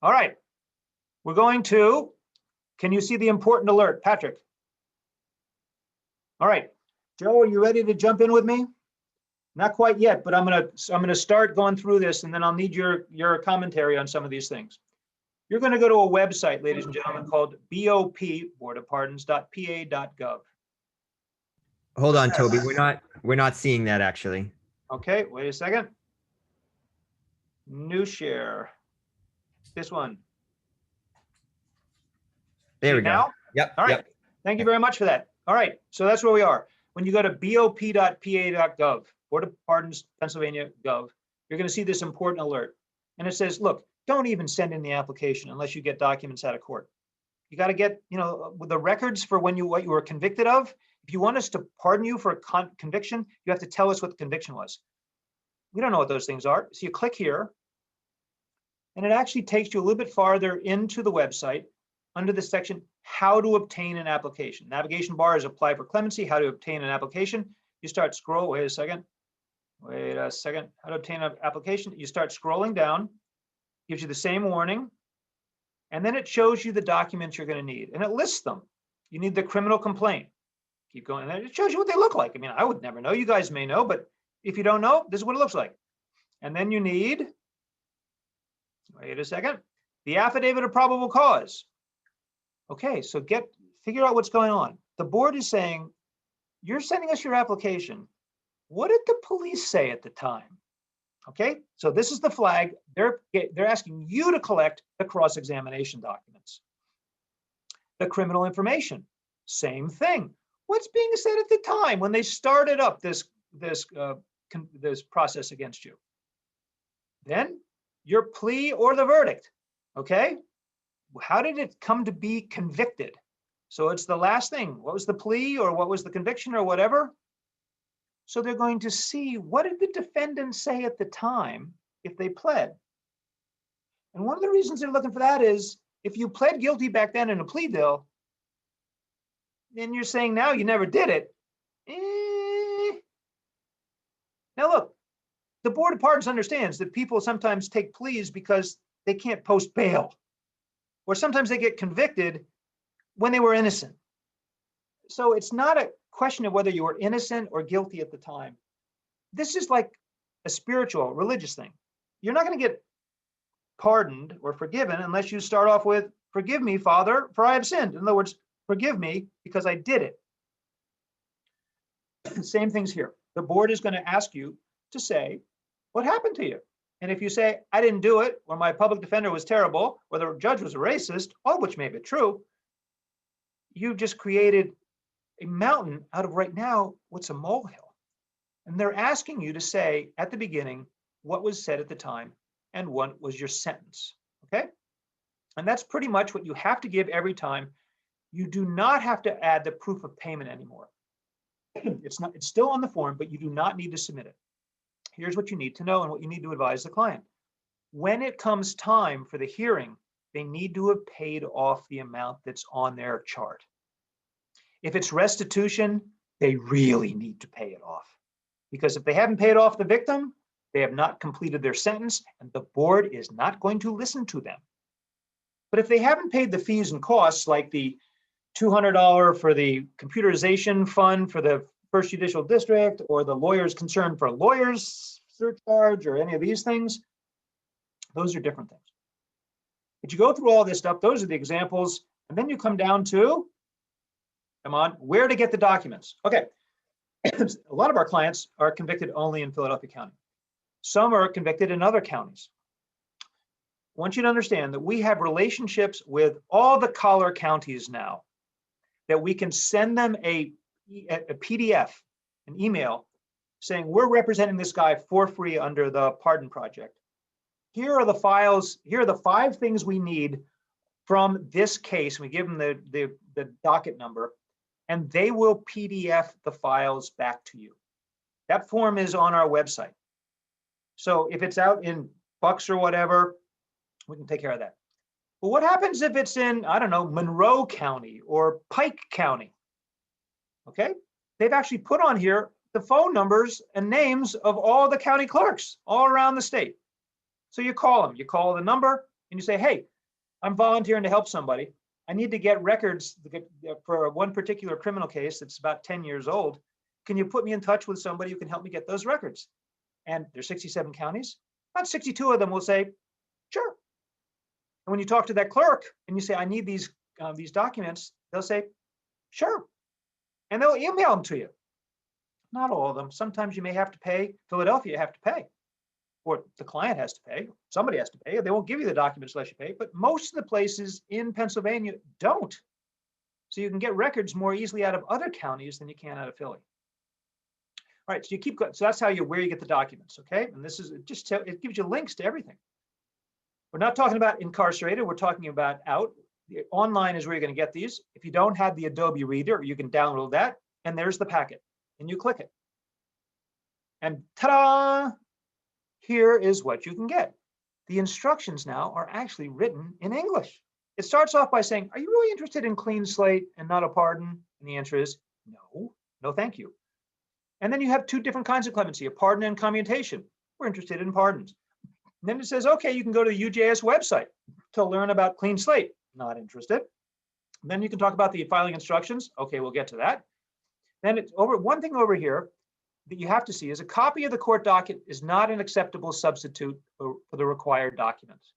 All right. We're going to. Can you see the important alert, Patrick? All right, Joe, are you ready to jump in with me? Not quite yet, but I'm gonna start going through this, and then I'll need your commentary on some of these things. You're going to go to a website, ladies and gentlemen, called BOP, boardofpardons.pa.gov. Hold on, Toby. We're not seeing that actually. Okay, wait a second. New share. This one. There we go. Now? Yep. All right. Yep. Thank you very much for that. All right, so that's where we are. When you go to bop.pa.gov, Board of Pardons, Pennsylvania Gov, you're going to see this important alert. And it says, look, don't even send in the application unless you get documents out of court. You got to get, the records for what you were convicted of. If you want us to pardon you for a conviction, you have to tell us what the conviction was. We don't know what those things are. So you click here, and it actually takes you a little bit farther into the website under the section, how to obtain an application. Navigation bar is apply for clemency, how to obtain an application. You start scroll, wait a second. How to obtain an application. You start scrolling down, gives you the same warning, and then it shows you the documents you're gonna need, and it lists them. You need the criminal complaint. Keep going, and it shows you what they look like. I mean, I would never know, you guys may know, but if you don't know, this is what it looks like. And then you need, wait a second, the affidavit of probable cause. Okay, so figure out what's going on. The board is saying, you're sending us your application. What did the police say at the time? Okay, so this is the flag. They're asking you to collect the cross-examination documents. The criminal information, same thing. What's being said at the time when they started up this process against you? Then your plea or the verdict, okay? How did it come to be convicted? So it's the last thing. What was the plea or what was the conviction or whatever? So they're going to see, what did the defendant say at the time if they pled? And one of the reasons they're looking for that is if you pled guilty back then in a plea deal, then you're saying now you never did it. Now look, the Board of Pardons understands that people sometimes take pleas because they can't post bail, or sometimes they get convicted when they were innocent. So it's not a question of whether you were innocent or guilty at the time. This is like a spiritual, religious thing. You're not going to get pardoned or forgiven unless you start off with, "Forgive me, Father, for I have sinned." In other words, forgive me because I did it. Same things here. The board is going to ask you to say what happened to you. And if you say, "I didn't do it," or "my public defender was terrible," or "the judge was a racist," all of which may be true, you just created a mountain out of right now what's a molehill. And they're asking you to say at the beginning what was said at the time and what was your sentence. Okay? And that's pretty much what you have to give every time. You do not have to add the proof of payment anymore. It's still on the form, but you do not need to submit it. Here's what you need to know and what you need to advise the client. When it comes time for the hearing, they need to have paid off the amount that's on their chart. If it's restitution, they really need to pay it off. Because if they haven't paid off the victim, they have not completed their sentence, and the board is not going to listen to them. But if they haven't paid the fees and costs, like the $200 for the computerization fund for the First Judicial District, or the lawyer's concern for lawyers surcharge, or any of these things, those are different things. But you go through all this stuff, those are the examples, and then you come down to, come on, where to get the documents. Okay, a lot of our clients are convicted only in Philadelphia County. Some are convicted in other counties. I want you to understand that we have relationships with all the collar counties now, that we can send them a PDF, an email, saying, "We're representing this guy for free under the Pardon Project. Here are the files, here are the 5 things we need from this case." We give them the docket number, and they will PDF the files back to you. That form is on our website. So if it's out in Bucks or whatever, we can take care of that. But what happens if it's in, I don't know, Monroe County or Pike County? Okay, they've actually put on here the phone numbers and names of all the county clerks all around the state. So you call them, you call the number and you say, "Hey, I'm volunteering to help somebody. I need to get records for one particular criminal case that's about 10 years old. Can you put me in touch with somebody who can help me get those records?" And there's 67 counties. About 62 of them will say, "Sure." And when you talk to that clerk and you say, "I need these documents," they'll say, "Sure." And they'll email them to you. Not all of them. Sometimes you may have to pay. Philadelphia, you have to pay. Or the client has to pay. Somebody has to pay. They won't give you the documents unless you pay. But most of the places in Pennsylvania don't. So you can get records more easily out of other counties than you can out of Philly. All right, so you keep going. So that's where you get the documents, okay? And this is it gives you links to everything. We're not talking about incarcerated. We're talking about out. The online is where you're going to get these. If you don't have the Adobe Reader, you can download that, and there's the packet, and you click it. And ta-da! Here is what you can get. The instructions now are actually written in English. It starts off by saying, "Are you really interested in clean slate and not a pardon?" And the answer is no, no, thank you. And then you have 2 different kinds of clemency, a pardon and commutation. We're interested in pardons. And then it says, "Okay, you can go to the UJS website to learn about clean slate." Not interested. And then you can talk about the filing instructions. Okay, we'll get to that. Then it's over. One thing over here that you have to see is a copy of the court docket is not an acceptable substitute for the required documents.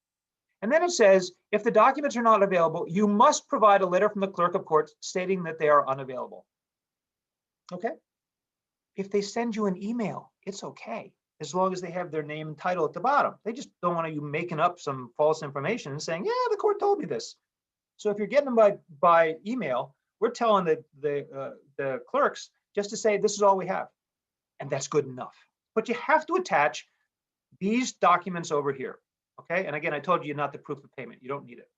And then it says, if the documents are not available, you must provide a letter from the clerk of court stating that they are unavailable. Okay? If they send you an email, it's okay, as long as they have their name and title at the bottom. They just don't want you making up some false information and saying, "Yeah, the court told me this." So if you're getting them by email, we're telling the clerks just to say, "This is all we have." And that's good enough. But you have to attach these documents over here, okay? And again, I told you not the proof of payment. You don't need it.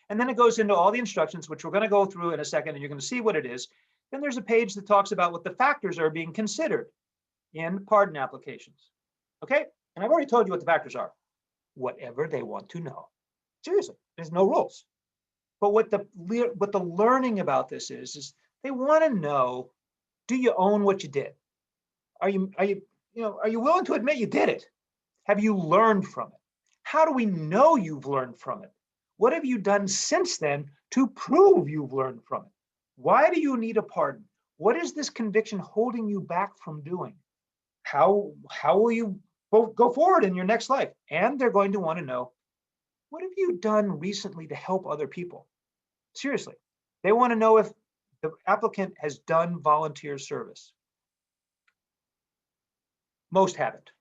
And then it goes into all the instructions, which we're going to go through in a second, and you're going to see what it is. Then there's a page that talks about what the factors are being considered in pardon applications, okay? And I've already told you what the factors are. Whatever they want to know. Seriously, there's no rules. But what the learning about this is they want to know Do you own what you did? Are you willing to admit you did it? Have you learned from it? How do we know you've learned from it? What have you done since then to prove you've learned from it? Why do you need a pardon? What is this conviction holding you back from doing? How will you go forward in your next life? And they're going to want to know, what have you done recently to help other people? Seriously, they want to know if the applicant has done volunteer service. Most haven't.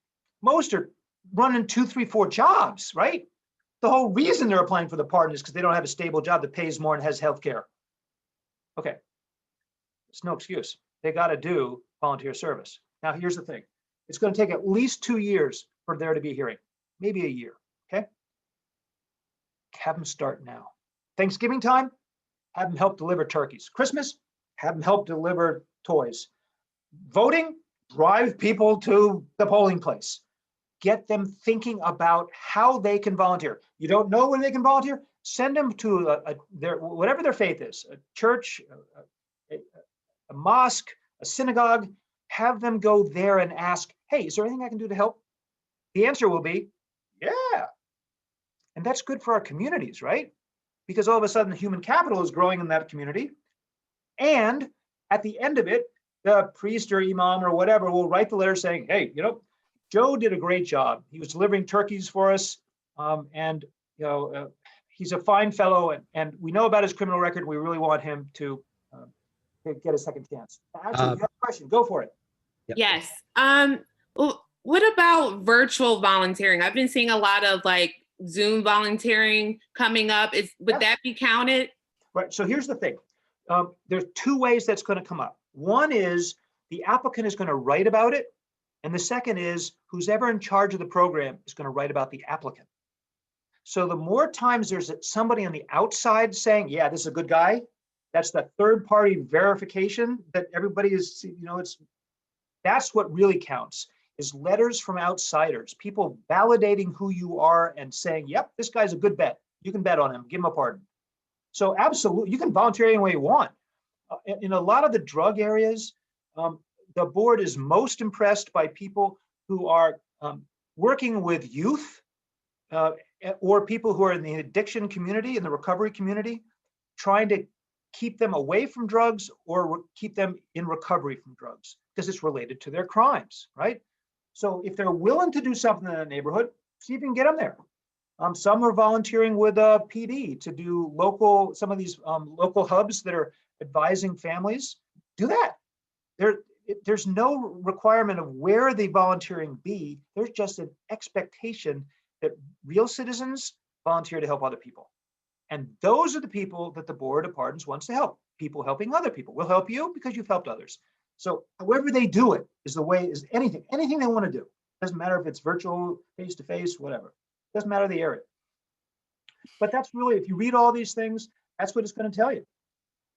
Most are running 2, 3, 4 jobs, right? The whole reason they're applying for the pardon is because they don't have a stable job that pays more and has health care. Okay, it's no excuse. They got to do volunteer service. Now, here's the thing. It's going to take at least 2 years for there to be a hearing, maybe a year, okay? Have them start now. Thanksgiving time, have them help deliver turkeys. Christmas, have them help deliver toys. Voting, drive people to the polling place. Get them thinking about how they can volunteer. You don't know when they can volunteer? Send them to whatever their faith is, a church, a mosque, a synagogue. Have them go there and ask, hey, is there anything I can do to help? The answer will be, yeah. And that's good for our communities, right? Because all of a sudden human capital is growing in that community. And at the end of it, the priest or imam or whatever will write the letter saying, hey, Joe did a great job. He was delivering turkeys for us. He's a fine fellow and we know about his criminal record. We really want him to get a second chance. Actually, you have a question, go for it. Yep. Yes. Well, what about virtual volunteering? I've been seeing a lot of like Zoom volunteering coming up. Would that be counted? Right, so here's the thing. There's 2 ways that's going to come up. One is the applicant is going to write about it. And the second is who's ever in charge of the program is going to write about the applicant. So the more times there's somebody on the outside saying, yeah, this is a good guy, that's the third party verification that everybody is, that's what really counts, is letters from outsiders, people validating who you are and saying, yep, this guy's a good bet. You can bet on him, give him a pardon. So absolutely, you can volunteer any way you want. In a lot of the drug areas, the board is most impressed by people who are working with youth or people who are in the addiction community, in the recovery community, trying to keep them away from drugs or keep them in recovery from drugs because it's related to their crimes, right? So if they're willing to do something in that neighborhood, see if you can get them there. Some are volunteering with PD to do some of these local hubs that are advising families. Do that. There's no requirement of where the volunteering be. There's just an expectation that real citizens volunteer to help other people. And those are the people that the Board of Pardons wants to help. People helping other people. We'll help you because you've helped others. So however they do it is anything they want to do. Doesn't matter if it's virtual, face-to-face, whatever. Doesn't matter the area. But that's really, if you read all these things, that's what it's going to tell you.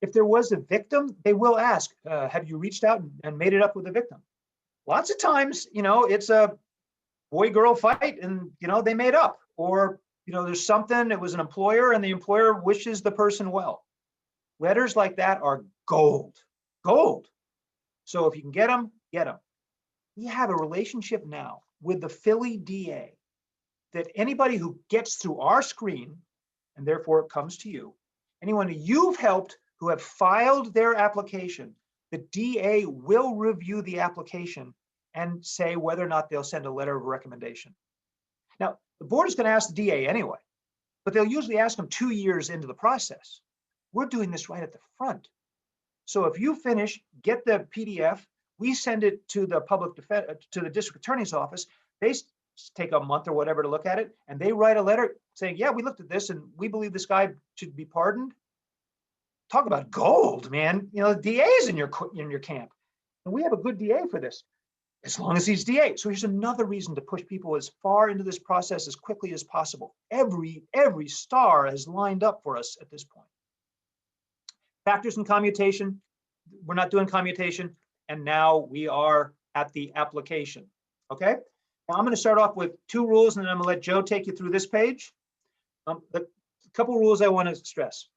If there was a victim, they will ask, have you reached out and made it up with the victim? Lots of times, it's a boy-girl fight and, they made up. Or, there's something, it was an employer and the employer wishes the person well. Letters like that are gold, gold. So if you can get them, get them. We have a relationship now with the Philly DA that anybody who gets through our screen, and therefore it comes to you, anyone who you've helped who have filed their application, the DA will review the application and say whether or not they'll send a letter of recommendation. Now, the board is going to ask the DA anyway, but they'll usually ask them 2 years into the process. We're doing this right at the front. So if you finish, get the PDF, we send it to the to the district attorney's office. They take a month or whatever to look at it, and they write a letter saying, yeah, we looked at this and we believe this guy should be pardoned. Talk about gold, man. The DA is in your camp. And we have a good DA for this, as long as he's DA. So here's another reason to push people as far into this process as quickly as possible. Every star has lined up for us at this point. Factors in commutation. We're not doing commutation. And now we are at the application. Okay? Now I'm going to start off with 2 rules, and then I'm going to let Joe take you through this page. The couple rules I want to stress.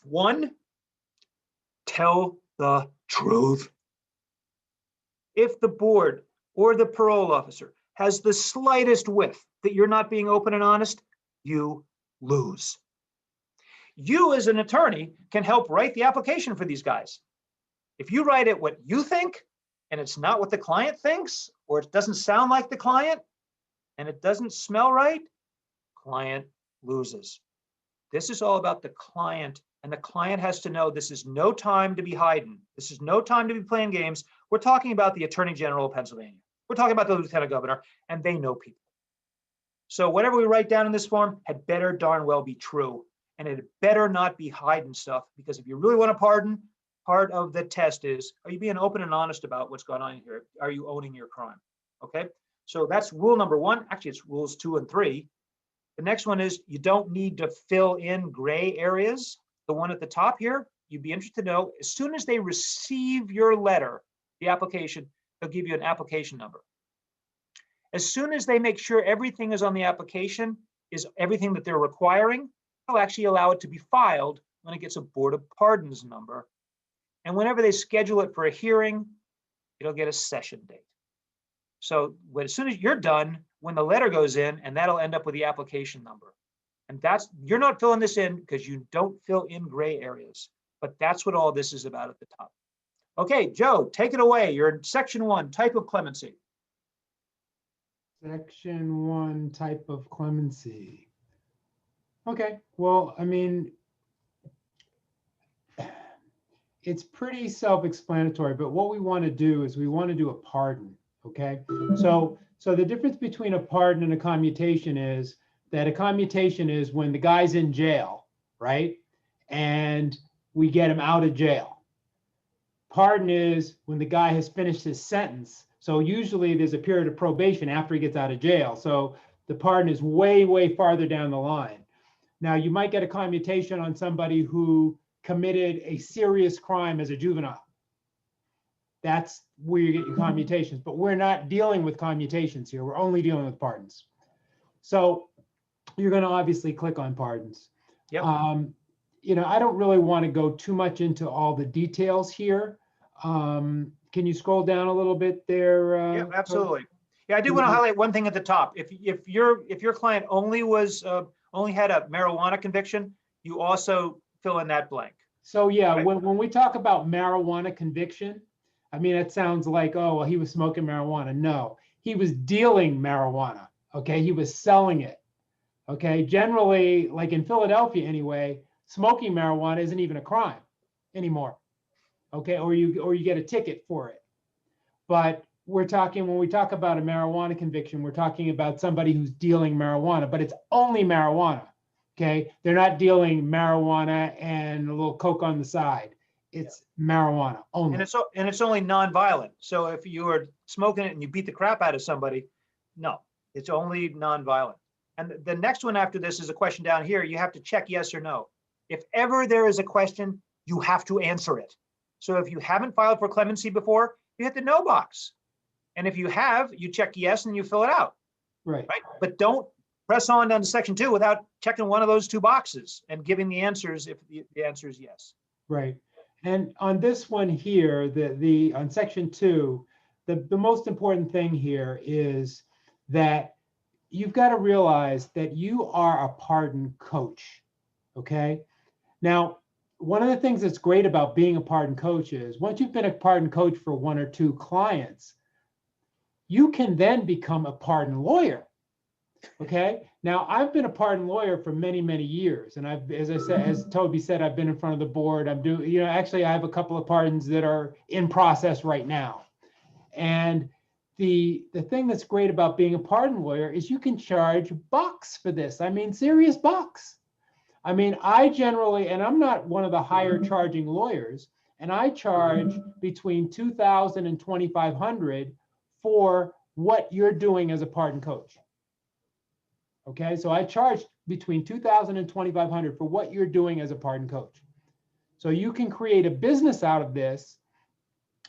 1, tell the truth. if the board or the parole officer has the slightest whiff that you're not being open and honest, you lose. You as an attorney can help write the application for these guys. If you write it what you think and it's not what the client thinks, or it doesn't sound like the client and it doesn't smell right, client loses. This is all about the client, and the client has to know this is no time to be hiding. This is no time to be playing games. We're talking about the Attorney General of Pennsylvania. We're talking about the Lieutenant Governor, and they know people. So whatever we write down in this form had better darn well be true. And it better not be hiding stuff, because if you really want to pardon, part of the test is, are you being open and honest about what's going on here? Are you owning your crime? Okay, so that's rule number one. Actually, it's rules 2 and 3. The next one is you don't need to fill in gray areas. The one at the top here, you'd be interested to know, as soon as they receive your letter, the application, they'll give you an application number. As soon as they make sure everything is on the application, is everything that they're requiring, they'll actually allow it to be filed when it gets a Board of Pardons number. And whenever they schedule it for a hearing, it'll get a session date. So as soon as you're done, when the letter goes in, and that'll end up with the application number. And that's, you're not filling this in because you don't fill in gray areas, but that's what all this is about at the top. Okay, Joe, take it away. You're in section 1, type of clemency. Section 1, type of clemency. Okay, well, I mean, it's pretty self-explanatory, but what we want to do is we want to do a pardon, okay? So the difference between a pardon and a commutation is that a commutation is when the guy's in jail, right? And we get him out of jail. Pardon is when the guy has finished his sentence. So usually there's a period of probation after he gets out of jail. So the pardon is way, way farther down the line. Now, you might get a commutation on somebody who committed a serious crime as a juvenile. That's where you get your commutations, but we're not dealing with commutations here. We're only dealing with pardons. So you're going to obviously click on pardons. Yep. You know, I don't really want to go too much into all the details here. Can you scroll down a little bit there? Yeah, absolutely. Yeah, I do want to highlight one thing at the top. If your client only had a marijuana conviction, you also fill in that blank. So yeah, Right. when we talk about marijuana conviction, I mean, it sounds like, oh, well, he was smoking marijuana. No, he was dealing marijuana. Okay, he was selling it. Okay, generally, like in Philadelphia anyway, smoking marijuana isn't even a crime anymore. Okay, or you get a ticket for it. But we're talking, when we talk about a marijuana conviction, we're talking about somebody who's dealing marijuana, but it's only marijuana. Okay, they're not dealing marijuana and a little coke on the side. It's marijuana only. And it's only nonviolent. So if you were smoking it and you beat the crap out of somebody, no, it's only nonviolent. And the next one after this is a question down here. You have to check yes or no. If ever there is a question, you have to answer it. So if you haven't filed for clemency before, you hit the no box. And if you have, you check yes and you fill it out. Right. Right. But don't press on down to section 2 without checking one of those 2 boxes and giving the answers if the answer is yes. Right. And on this one here, on section 2, the most important thing here is that you've got to realize that you are a pardon coach. Okay. Now, one of the things that's great about being a pardon coach is once you've been a pardon coach for 1 or 2 clients, you can then become a pardon lawyer. Okay. Now, I've been a pardon lawyer for many, many years. And as I said, as Toby said, I've been in front of the board. I'm doing, actually, I have a couple of pardons that are in process right now. And the thing that's great about being a pardon lawyer is you can charge bucks for this. I mean, serious bucks. I mean, I generally, and I'm not one of the higher charging lawyers, and I charge between $2,000 and $2,500 for what you're doing as a pardon coach. Okay, so I charge between $2,000 and $2,500 for what you're doing as a pardon coach. So you can create a business out of this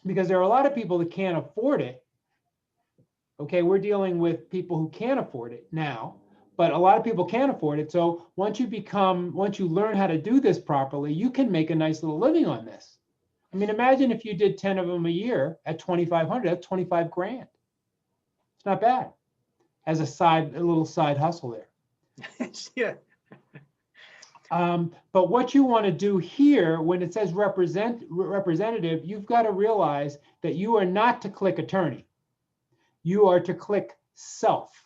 because there are a lot of people that can't afford it. Okay, we're dealing with people who can't afford it now, but a lot of people can't afford it. So once you learn how to do this properly, you can make a nice little living on this. I mean, imagine if you did 10 of them a year at 2,500, that's 25 grand. It's not bad as a little side hustle there. Yeah. But what you want to do here, when it says representative, you've got to realize that you are not to click attorney. You are to click self,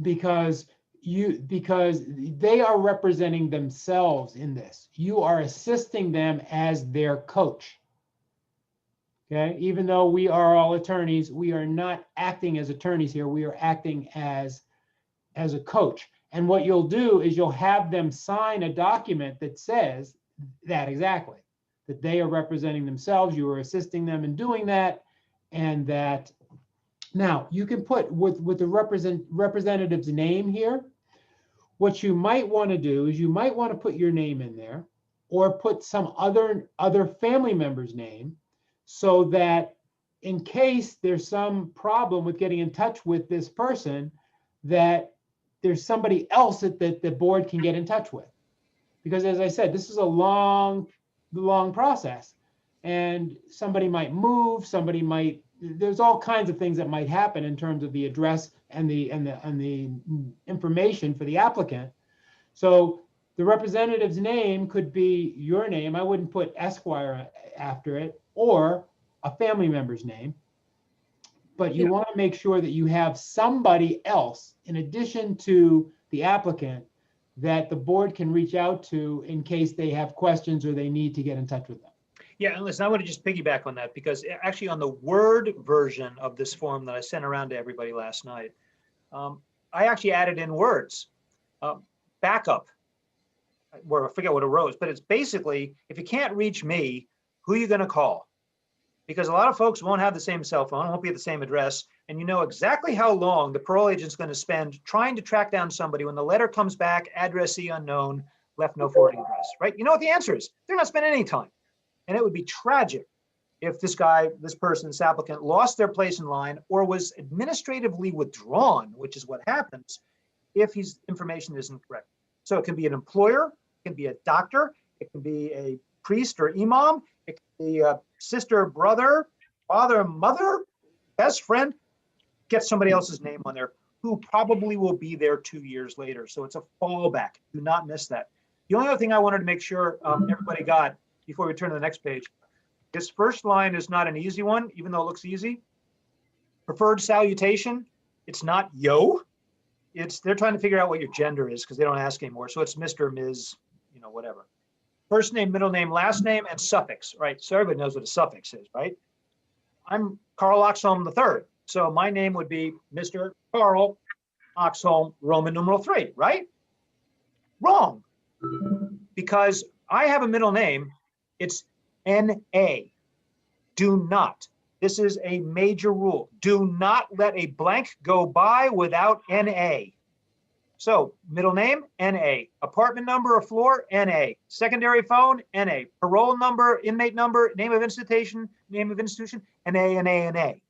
because they are representing themselves in this. You are assisting them as their coach. Okay, even though we are all attorneys, we are not acting as attorneys here. We are acting as a coach. And what you'll do is you'll have them sign a document that says that exactly, that they are representing themselves, you are assisting them in doing that, and that now you can put with the representative's name here. What you might want to do is you might want to put your name in there, or put some other family member's name, so that in case there's some problem with getting in touch with this person, that there's somebody else that the board can get in touch with. Because as I said, this is a long process, and somebody might move, there's all kinds of things that might happen in terms of the address and the information for the applicant. So the representative's name could be your name. I wouldn't put Esquire after it, or a family member's name. But you want to make sure that you have somebody else in addition to the applicant that the board can reach out to in case they have questions or they need to get in touch with them. Yeah, and listen, I want to just piggyback on that, because actually on the Word version of this form that I sent around to everybody last night, I actually added in words, backup, where I forget what it wrote, but it's basically, if you can't reach me, who are you going to call? Because a lot of folks won't have the same cell phone, won't be at the same address, and you know exactly how long the parole agent's going to spend trying to track down somebody when the letter comes back, addressee unknown, left no forwarding address, right? You know what the answer is. They're not spending any time. And it would be tragic if this applicant lost their place in line or was administratively withdrawn, which is what happens if his information isn't correct. So it can be an employer, it can be a doctor, it can be a priest or imam, it can be a sister, brother, father, mother, best friend. Get somebody else's name on there who probably will be there 2 years later. So it's a fallback. Do not miss that. The only other thing I wanted to make sure everybody got before we turn to the next page, this first line is not an easy one, even though it looks easy. Preferred salutation, it's not yo. They're trying to figure out what your gender is, because they don't ask anymore. So it's Mr., Ms., whatever. First name, middle name, last name, and suffix, right? So everybody knows what a suffix is, right? I'm Carl Oxholm III. So my name would be Mr. Carl Oxholm, Roman numeral 3, right? Wrong. Because I have a middle name, it's N.A. Do not. This is a major rule. Do not let a blank go by without N.A. So middle name, N.A. Apartment number or floor, N.A. Secondary phone, N.A. Parole number, inmate number, name of institution, N.A., N.A., N.A.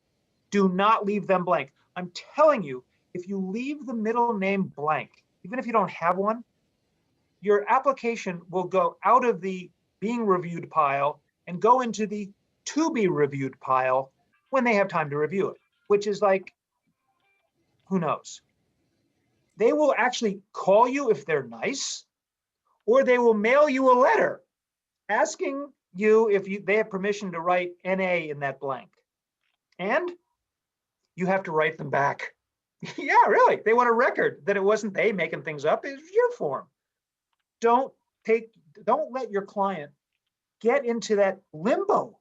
Do not leave them blank. I'm telling you, if you leave the middle name blank, even if you don't have one, your application will go out of the being reviewed pile and go into the to be reviewed pile when they have time to review it, which is like, who knows? They will actually call you if they're nice, or they will mail you a letter asking you if they have permission to write NA in that blank. And you have to write them back. Yeah, really. They want a record that it wasn't they making things up, it was your form. Don't let your client get into that limbo.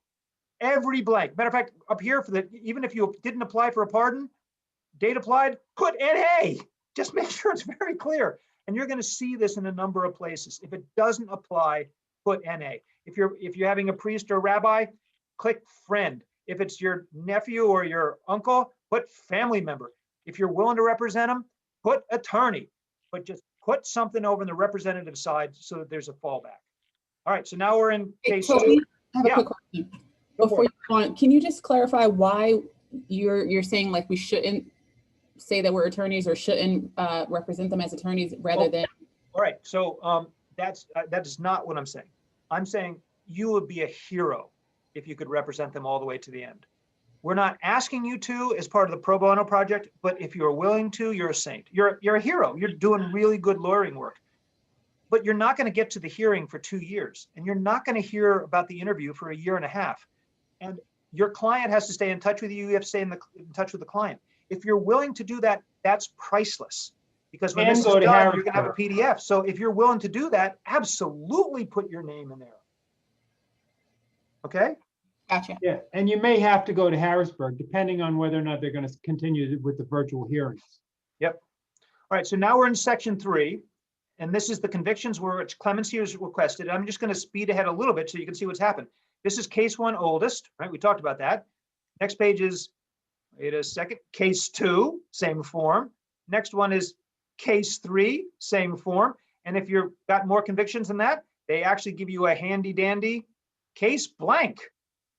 Every blank. Matter of fact, up here even if you didn't apply for a pardon, date applied, put NA. Just make sure it's very clear. And you're going to see this in a number of places. If it doesn't apply, put NA. If you're having a priest or rabbi, click friend. If it's your nephew or your uncle, put family member. If you're willing to represent them, put attorney. But just put something over on the representative side so that there's a fallback. All right, so now we're in case Toby, two. I have a quick question. Before you go on, can you just clarify why you're saying like we shouldn't say that we're attorneys or shouldn't represent them as attorneys rather than? All right, so that is not what I'm saying. I'm saying you would be a hero if you could represent them all the way to the end. We're not asking you to as part of the pro bono project, but if you're willing to, you're a saint. You're a hero. You're doing really good lawyering work. But you're not going to get to the hearing for 2 years, and you're not going to hear about the interview for a year and a half. And your client has to stay in touch with you. You have to stay in touch with the client. If you're willing to do that, that's priceless. Because when this is done, you're going to have a PDF. So if you're willing to do that, absolutely put your name in there. Okay? Gotcha. Yeah, and you may have to go to Harrisburg, depending on whether or not they're going to continue with the virtual hearings. Yep. All right, so now we're in section 3, and this is the convictions where clemency is requested. I'm just going to speed ahead a little bit so you can see what's happened. This is case 1 oldest, right? We talked about that. Next page is, wait a second, case 2, same form. Next one is case 3, same form. And if you've got more convictions than that, they actually give you a handy dandy case blank.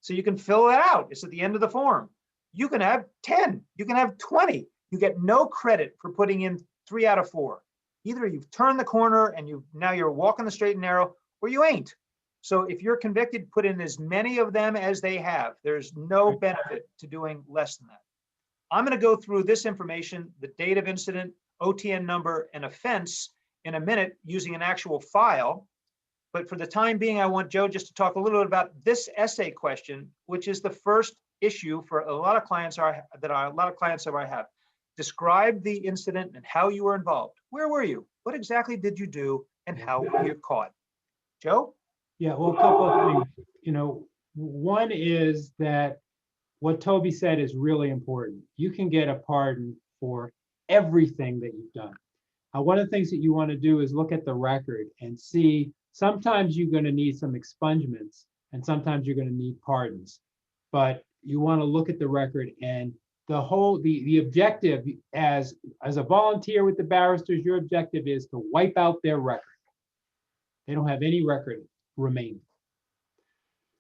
So you can fill it out. It's at the end of the form. You can have 10, you can have 20. You get no credit for putting in 3 out of 4. Either you've turned the corner and now you're walking the straight and narrow, or you ain't. So if you're convicted, put in as many of them as they have. There's no benefit to doing less than that. I'm going to go through this information, the date of incident, OTN number, and offense in a minute using an actual file. But for the time being, I want Joe just to talk a little bit about this essay question, which is the first issue for a lot of clients that I have. Describe the incident and how you were involved. Where were you? What exactly did you do, and how were you caught? Joe? Yeah, well, a couple of things. You know, one is that what Toby said is really important. You can get a pardon for everything that you've done. One of the things that you want to do is look at the record and see, sometimes you're going to need some expungements and sometimes you're going to need pardons. But you want to look at the record, and the objective as a volunteer with the Barristers, your objective is to wipe out their record. They don't have any record remaining.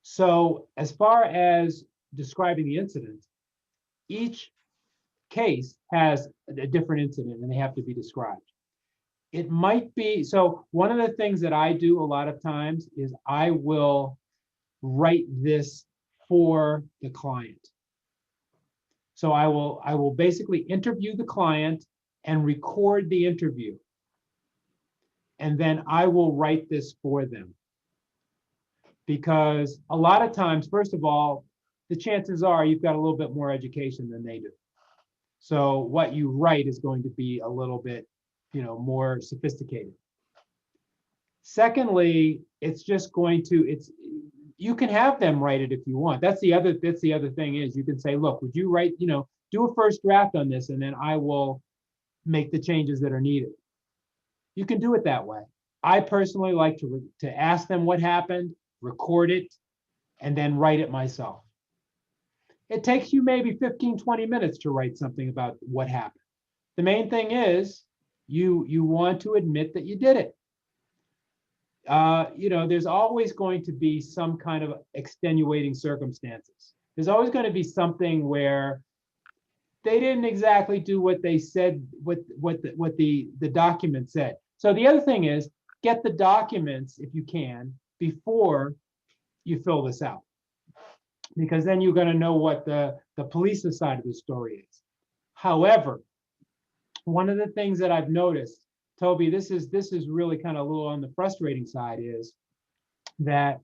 So as far as describing the incident, each case has a different incident and they have to be described. It might be, so one of the things that I do a lot of times is I will write this for the client. So I will basically interview the client and record the interview. And then I will write this for them. Because a lot of times, first of all, the chances are you've got a little bit more education than they do. So what you write is going to be a little bit, more sophisticated. Secondly, it's just going to, you can have them write it if you want. That's the other thing is you can say, look, would you write, do a first draft on this and then I will make the changes that are needed. You can do it that way. I personally like to ask them what happened, record it, and then write it myself. It takes you maybe 15, 20 minutes to write something about what happened. The main thing is you want to admit that you did it. There's always going to be some kind of extenuating circumstances. There's always going to be something where they didn't exactly do what they said, what the document said. So the other thing is get the documents, if you can, before you fill this out, because then you're going to know what the police side of the story is. However, one of the things that I've noticed, Toby, this is really kind of a little on the frustrating side, is that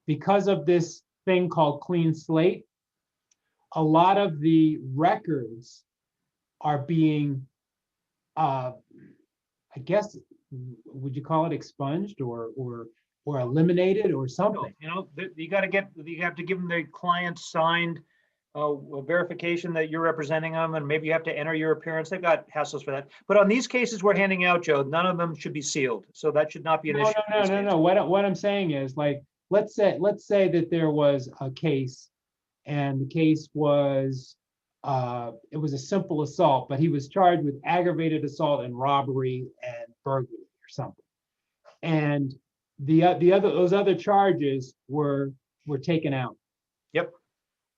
because of this thing called clean slate, a lot of the records are being, I guess, would you call it expunged or eliminated or something? You have to give them the client signed verification that you're representing them, and maybe you have to enter your appearance. They've got hassles for that. But on these cases we're handing out, Joe, none of them should be sealed. So that should not be an issue. No. What I'm saying is, like, let's say that there was a case, and the case was it was a simple assault, but he was charged with aggravated assault and robbery and burglary or something. And those other charges were taken out. Yep.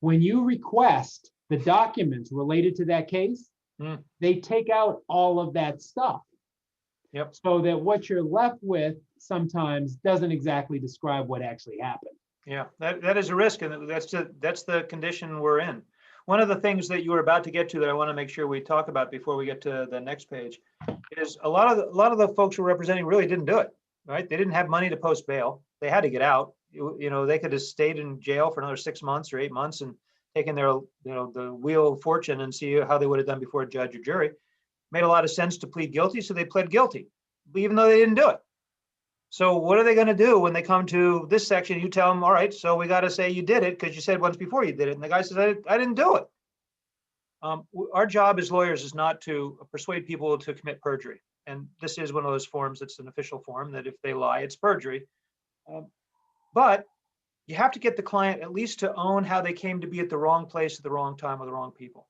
When you request the documents related to that case, they take out all of that stuff. Yep. So that what you're left with sometimes doesn't exactly describe what actually happened. Yeah, that is a risk, and that's the condition we're in. One of the things that you were about to get to that I want to make sure we talk about before we get to the next page is a lot of the folks we're representing really didn't do it, right? They didn't have money to post bail. They had to get out. You know, they could have stayed in jail for another 6 months or 8 months and taken their, the wheel of fortune and see how they would have done before a judge or jury. Made a lot of sense to plead guilty, so they pled guilty, even though they didn't do it. So what are they going to do when they come to this section? You tell them, all right, so we got to say you did it because you said once before you did it. And the guy says, I didn't do it. Our job as lawyers is not to persuade people to commit perjury. And this is one of those forms that's an official form that if they lie, it's perjury. But you have to get the client at least to own how they came to be at the wrong place at the wrong time with the wrong people.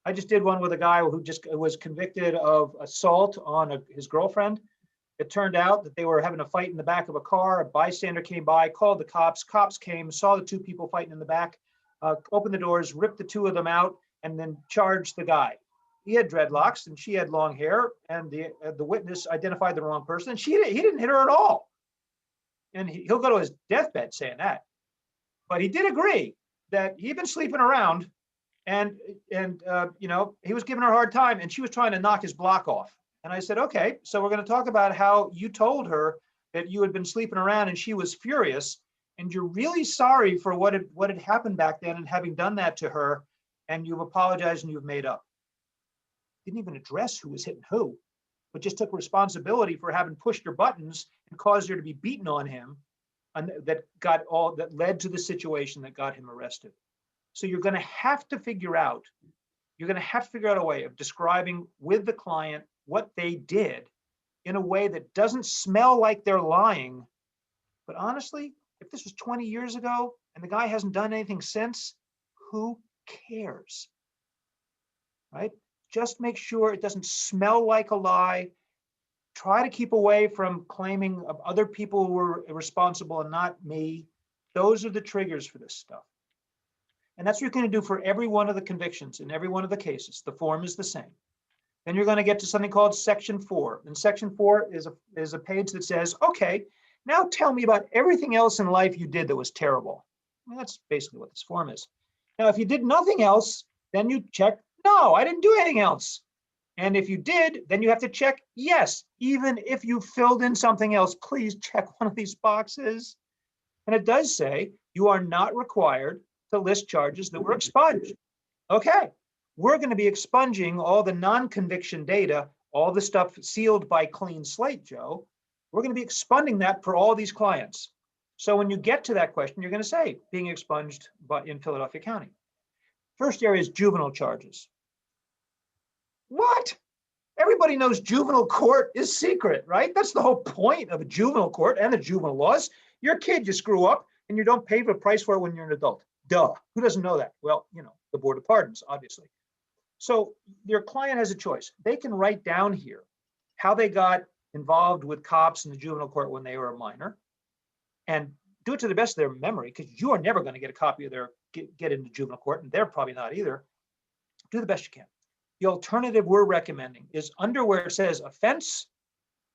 I just did one with a guy who just was convicted of assault on his girlfriend. It turned out that they were having a fight in the back of a car. A bystander came by, called the cops. Cops came, saw the two people fighting in the back, opened the doors, ripped the two of them out, and then charged the guy. He had dreadlocks and she had long hair, and the witness identified the wrong person. He didn't hit her at all. And he'll go to his deathbed saying that. But he did agree that he'd been sleeping around, and he was giving her a hard time, and she was trying to knock his block off. And I said, okay, so we're going to talk about how you told her that you had been sleeping around and she was furious, and you're really sorry for what had happened back then and having done that to her, and you've apologized and you've made up. Didn't even address who was hitting who, but just took responsibility for having pushed her buttons and caused her to be beaten on him, and that led to the situation that got him arrested. So you're going to have to figure out a way of describing with the client what they did in a way that doesn't smell like they're lying. But honestly, if this was 20 years ago and the guy hasn't done anything since, who cares? Right? Just make sure it doesn't smell like a lie. Try to keep away from claiming of other people who were responsible and not me. Those are the triggers for this stuff. And that's what you're going to do for every one of the convictions in every one of the cases. The form is the same. Then you're going to get to something called Section 4. And Section 4 is a page that says, okay, now tell me about everything else in life you did that was terrible. Well, that's basically what this form is. Now, if you did nothing else, then you check, no, I didn't do anything else. And if you did, then you have to check, yes, even if you filled in something else, please check one of these boxes. And it does say you are not required to list charges that were expunged. Okay, we're going to be expunging all the non-conviction data, all the stuff sealed by clean slate, Joe. We're going to be expunging that for all these clients. So when you get to that question, you're going to say being expunged in Philadelphia County. First area is juvenile charges. What? Everybody knows juvenile court is secret, right? That's the whole point of a juvenile court and the juvenile laws. You're a kid, you screw up, and you don't pay the price for it when you're an adult. Duh. Who doesn't know that? Well, the Board of Pardons, obviously. So your client has a choice. They can write down here how they got involved with cops in the juvenile court when they were a minor, and do it to the best of their memory, because you are never going to get a copy of their get into juvenile court, and they're probably not either. Do the best you can. The alternative we're recommending is under where it says offense,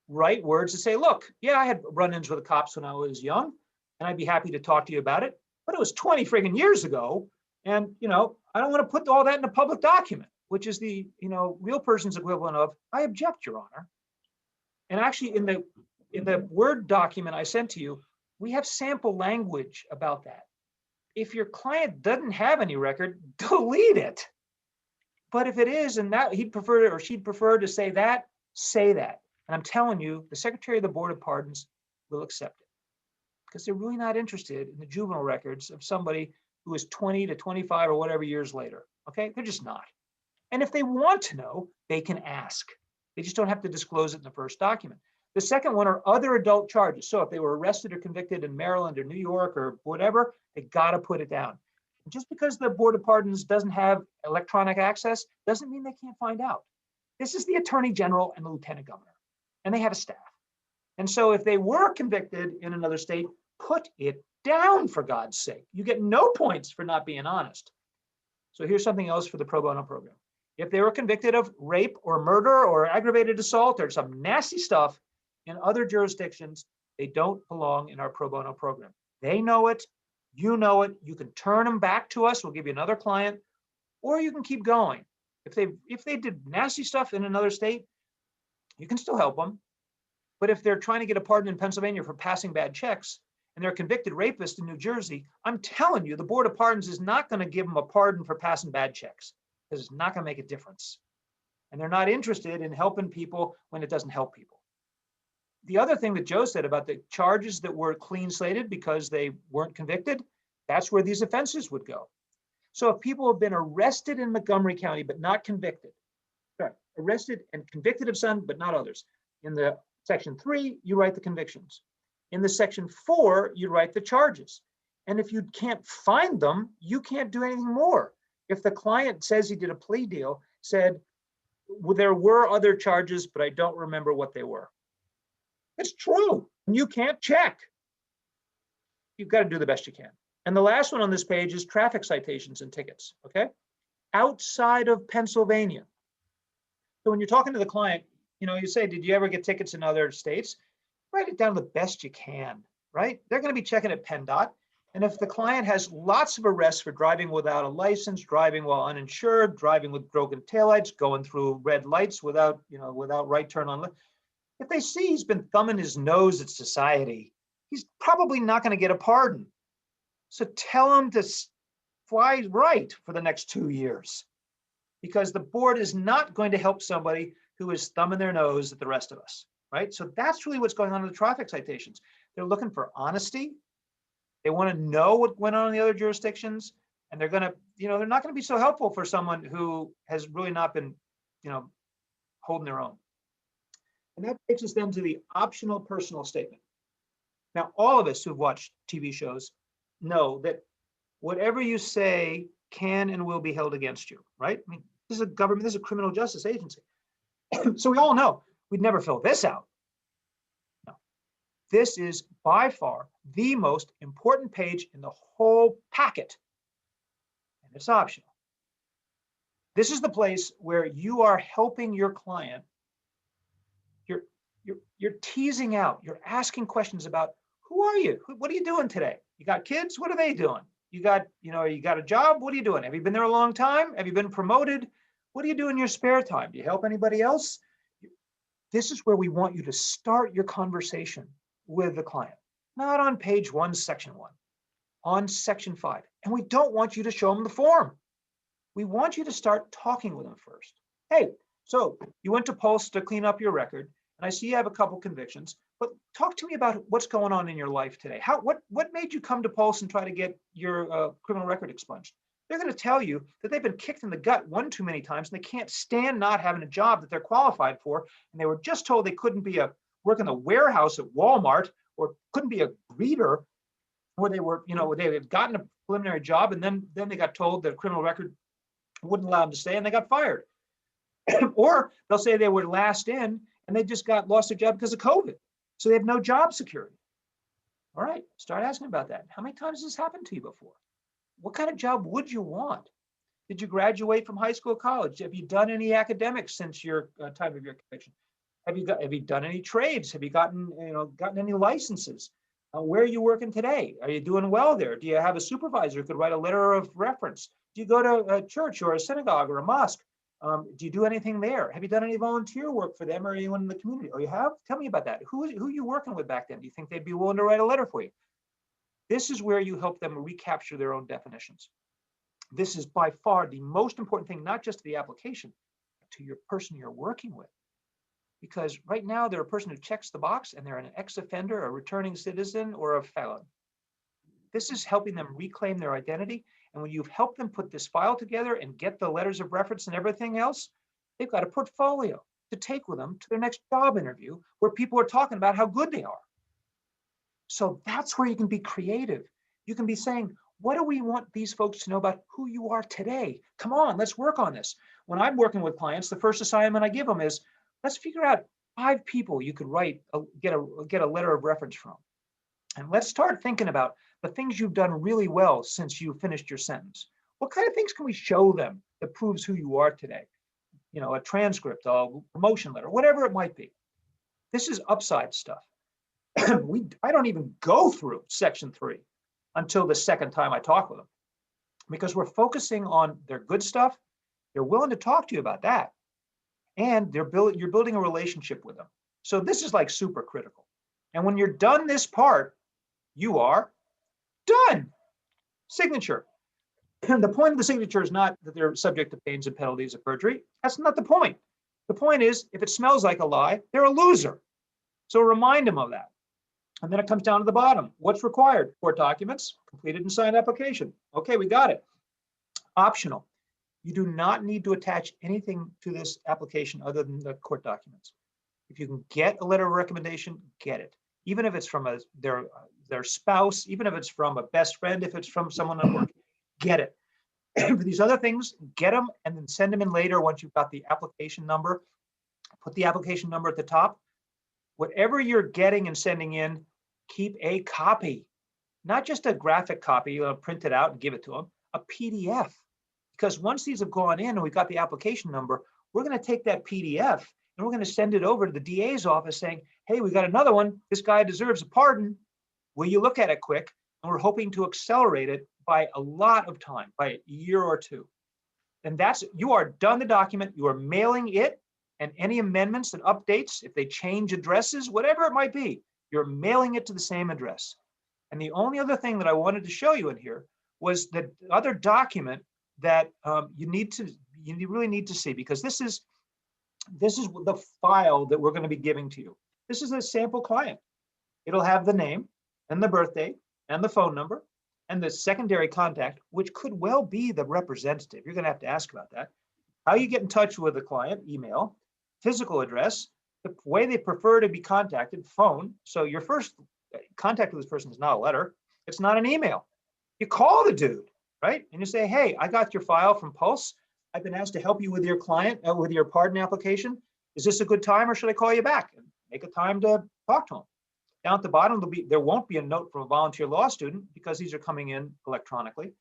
write words to say, look, yeah, I had run-ins with the cops when I was young, and I'd be happy to talk to you about it, but it was 20 friggin' years ago, and I don't want to put all that in a public document, which is the real person's equivalent of, I object, Your Honor. And actually in the Word document I sent to you, we have sample language about that. If your client doesn't have any record, delete it. But if it is, and that he'd prefer or she'd prefer to say that, say that. And I'm telling you, the Secretary of the Board of Pardons will accept it, because they're really not interested in the juvenile records of somebody who is 20 to 25 or whatever years later. Okay, they're just not. And if they want to know, they can ask. They just don't have to disclose it in the first document. The second one are other adult charges. So if they were arrested or convicted in Maryland or New York or whatever, they got to put it down. And just because the Board of Pardons doesn't have electronic access doesn't mean they can't find out. This is the Attorney General and the Lieutenant Governor, and they have a staff. And so if they were convicted in another state, put it down, for God's sake. You get no points for not being honest. So here's something else for the pro bono program. If they were convicted of rape or murder or aggravated assault or some nasty stuff in other jurisdictions, they don't belong in our pro bono program. They know it, you know it, you can turn them back to us, we'll give you another client, or you can keep going. If they did nasty stuff in another state, you can still help them. But if they're trying to get a pardon in Pennsylvania for passing bad checks and they're a convicted rapist in New Jersey, I'm telling you, the Board of Pardons is not going to give them a pardon for passing bad checks because it's not going to make a difference. And they're not interested in helping people when it doesn't help people. The other thing that Joe said about the charges that were clean slated because they weren't convicted, that's where these offenses would go. So if people have been arrested in Montgomery County but not convicted, sorry, arrested and convicted of some but not others, in the Section 3, you write the convictions. In the Section 4, you write the charges. And if you can't find them, you can't do anything more. If the client says he did a plea deal, said, well, there were other charges, but I don't remember what they were. It's true. You can't check. You've got to do the best you can. And the last one on this page is traffic citations and tickets, okay? Outside of Pennsylvania. So when you're talking to the client, you say, did you ever get tickets in other states? Write it down the best you can, right? They're going to be checking at PennDOT. And if the client has lots of arrests for driving without a license, driving while uninsured, driving with broken taillights, going through red lights without right turn on, if they see he's been thumbing his nose at society, he's probably not going to get a pardon. So tell him to fly right for the next 2 years, because the board is not going to help somebody who is thumbing their nose at the rest of us, right? So that's really what's going on in the traffic citations. They're looking for honesty. They want to know what went on in the other jurisdictions, and they're going to, they're not going to be so helpful for someone who has really not been, holding their own. And that takes us then to the optional personal statement. Now, all of us who've watched TV shows know that whatever you say can and will be held against you, right? I mean, this is a government, this is a criminal justice agency. So we all know we'd never fill this out. No. This is by far the most important page in the whole packet, and it's optional. This is the place where you are helping your client. You're teasing out, you're asking questions about, who are you? What are you doing today? You got kids? What are they doing? You got a job? What are you doing? Have you been there a long time? Have you been promoted? What do you do in your spare time? Do you help anybody else? This is where we want you to start your conversation with the client, not on page 1, section 1, on section 5. And we don't want you to show them the form. We want you to start talking with them first. Hey, so you went to Pulse to clean up your record, and I see you have a couple convictions, but talk to me about what's going on in your life today. What made you come to Pulse and try to get your criminal record expunged? They're going to tell you that they've been kicked in the gut one too many times, and they can't stand not having a job that they're qualified for. And they were just told they couldn't work in the warehouse at Walmart, or couldn't be a greeter, or they had gotten a preliminary job, and then they got told their criminal record wouldn't allow them to stay, and they got fired. Or they'll say they were last in, and they just lost their job because of COVID. So they have no job security. All right, start asking about that. How many times has this happened to you before? What kind of job would you want? Did you graduate from high school or college? Have you done any academics since your time of your conviction? Have you done any trades? Have you gotten any licenses? Where are you working today? Are you doing well there? Do you have a supervisor who could write a letter of reference? Do you go to a church or a synagogue or a mosque? Do you do anything there? Have you done any volunteer work for them or anyone in the community? Oh, you have? Tell me about that. Who are you working with back then? Do you think they'd be willing to write a letter for you? This is where you help them recapture their own definitions. This is by far the most important thing, not just to the application, but to your person you're working with. Because right now they're a person who checks the box and they're an ex-offender, a returning citizen, or a felon. This is helping them reclaim their identity. And when you've helped them put this file together and get the letters of reference and everything else, they've got a portfolio to take with them to their next job interview where people are talking about how good they are. So that's where you can be creative. You can be saying, what do we want these folks to know about who you are today? Come on, let's work on this. When I'm working with clients, the first assignment I give them is, let's figure out 5 people you could get a letter of reference from. And let's start thinking about the things you've done really well since you finished your sentence. What kind of things can we show them that proves who you are today? A transcript, a promotion letter, whatever it might be. This is upside stuff. I don't even go through section 3. until the second time I talk with them, because we're focusing on their good stuff. They're willing to talk to you about that. And you're building a relationship with them. So this is like super critical. And when you're done this part, you are done. Signature. The point of the signature is not that they're subject to pains and penalties of perjury. That's not the point. The point is, if it smells like a lie, they're a loser. So remind them of that. And then it comes down to the bottom. What's required? Court documents, completed and signed application. Okay, we got it. Optional. You do not need to attach anything to this application other than the court documents. If you can get a letter of recommendation, get it. Even if it's from their spouse, even if it's from a best friend, if it's from someone at work, get it. For these other things, get them and then send them in later once you've got the application number. Put the application number at the top. Whatever you're getting and sending in, keep a copy. Not just a graphic copy, print it out and give it to them, a PDF. Because once these have gone in and we've got the application number, we're going to take that PDF and we're going to send it over to the DA's office saying, hey, we got another one. This guy deserves a pardon. Will you look at it quick? And we're hoping to accelerate it by a lot of time, by a year or two. And you are done the document. You are mailing it and any amendments and updates, if they change addresses, whatever it might be, you're mailing it to the same address. And the only other thing that I wanted to show you in here was the other document that you really need to see, because this is the file that we're going to be giving to you. This is a sample client. It'll have the name and the birthday and the phone number and the secondary contact, which could well be the representative. You're going to have to ask about that. How you get in touch with the client, email, physical address, the way they prefer to be contacted, phone. So your first contact with this person is not a letter. It's not an email. You call the dude, right? And you say, hey, I got your file from Pulse. I've been asked to help you with your client, with your pardon application. Is this a good time or should I call you back? And make a time to talk to them. Down at the bottom, there won't be a note from a volunteer law student because these are coming in electronically.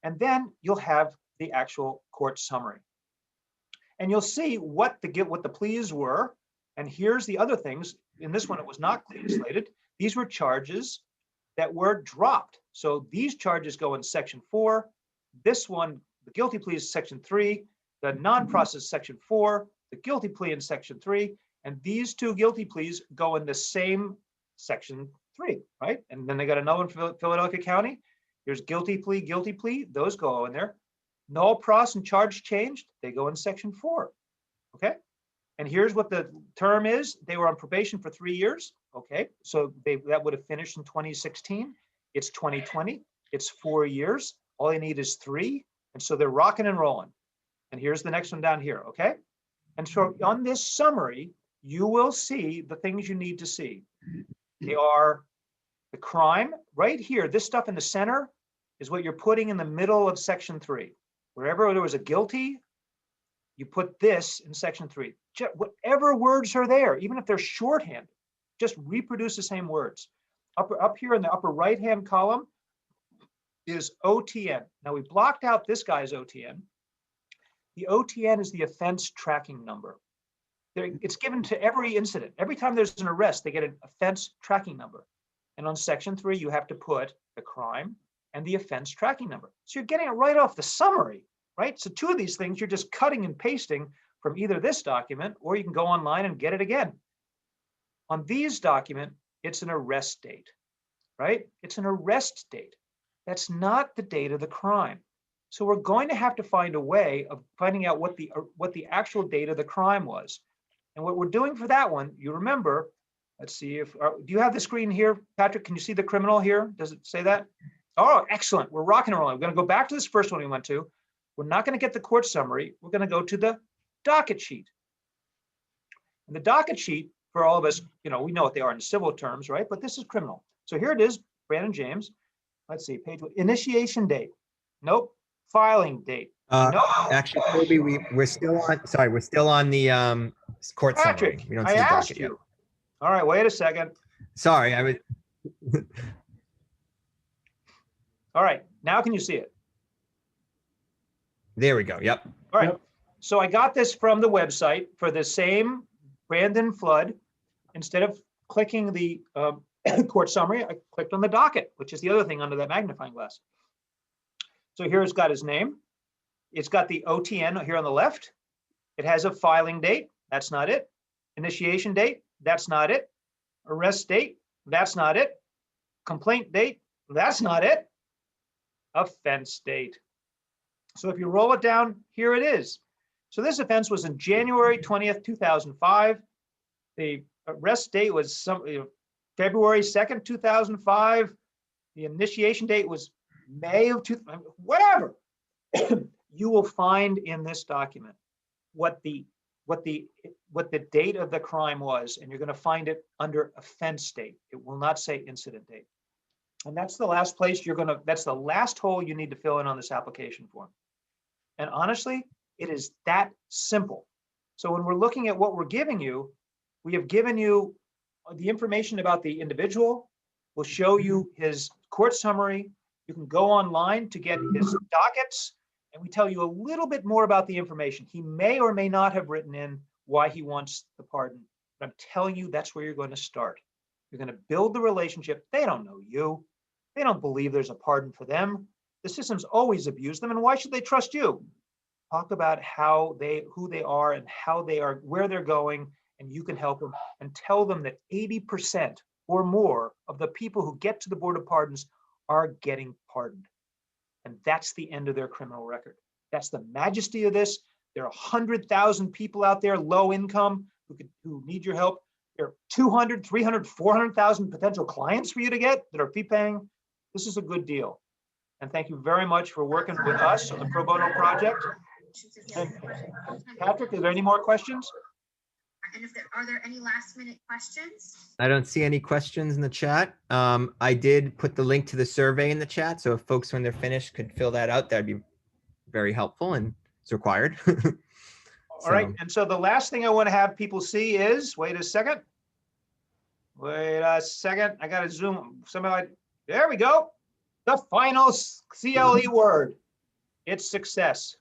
And then you'll have the actual court summary. And you'll see what the pleas were. And here's the other things. In this one, it was not clean slated. These were charges that were dropped. So these charges go in section 4. This one, the guilty plea is section 3, the non-process section 4, the guilty plea in section 3, and these two guilty pleas go in the same section 3, right? And then they got another one for Philadelphia County. Here's guilty plea, those go in there. Null pros and charge changed, they go in section 4, okay? And here's what the term is. They were on probation for 3 years, okay? So that would have finished in 2016. It's 2020, it's 4 years. All they need is 3. And so they're rocking and rolling. And here's the next one down here, okay? And so on this summary, you will see the things you need to see. They are the crime right here. This stuff in the center is what you're putting in the middle of section 3. Wherever there was a guilty, you put this in section 3. Whatever words are there, even if they're shorthand, just reproduce the same words. Up here in the upper right-hand column is OTN. Now we blocked out this guy's OTN. The OTN is the offense tracking number. It's given to every incident. Every time there's an arrest, they get an offense tracking number. And on section 3, you have to put the crime and the offense tracking number. So you're getting it right off the summary, right? So 2 of these things, you're just cutting and pasting from either this document, or you can go online and get it again. On these document, it's an arrest date, right? It's an arrest date. That's not the date of the crime. So we're going to have to find a way of finding out what the actual date of the crime was. And what we're doing for that one, you remember, let's see if, do you have the screen here? Patrick, can you see the criminal here? Does it say that? Oh, excellent. We're rocking and rolling. We're going to go back to this first one we went to. We're not going to get the court summary. We're going to go to the docket sheet. And the docket sheet, for all of us, we know what they are in civil terms, right? But this is criminal. So here it is, Brandon James. Let's see, page initiation date. Nope. Filing date. No. Actually, Toby, we're still on the court Patrick, summary. We don't I see the asked docket you. yet. All right, wait a second. Sorry, I was. All right, now can you see it? There we go. Yep. All right. Yep. So I got this from the website for the same Brandon Flood. Instead of clicking the court summary, I clicked on the docket, which is the other thing under that magnifying glass. So here it's got his name. It's got the OTN here on the left. It has a filing date. That's not it. Initiation date. That's not it. Arrest date. That's not it. Complaint date. That's not it. Offense date. So if you roll it down, here it is. So this offense was in January 20th, 2005. The arrest date was February 2nd, 2005. The initiation date was May of whatever. You will find in this document what the date of the crime was, and you're going to find it under offense date. It will not say incident date. And that's the last place that's the last hole you need to fill in on this application form. And honestly, it is that simple. So when we're looking at what we're giving you, we have given you the information about the individual. We'll show you his court summary. You can go online to get his dockets, and we tell you a little bit more about the information. He may or may not have written in why he wants the pardon, but I'm telling you, that's where you're going to start. You're going to build the relationship. They don't know you. They don't believe there's a pardon for them. The system's always abused them, and why should they trust you? Talk about who they are and how they are, where they're going, and you can help them, and tell them that 80% or more of the people who get to the Board of Pardons are getting pardoned. And that's the end of their criminal record. That's the majesty of this. There are 100,000 people out there, low income, who need your help. There are 200, 300, 400,000 potential clients for you to get that are fee paying. This is a good deal. And thank you very much for working with us on the Pro Bono project. And Patrick, are there any more questions? And are there any last minute questions? I don't see any questions in the chat. I did put the link to the survey in the chat. So if folks, when they're finished, could fill that out, that'd be very helpful, and it's required. All right. And so the last thing I want to have people see is, wait a second. I got to zoom. There we go. The final CLE word. It's success,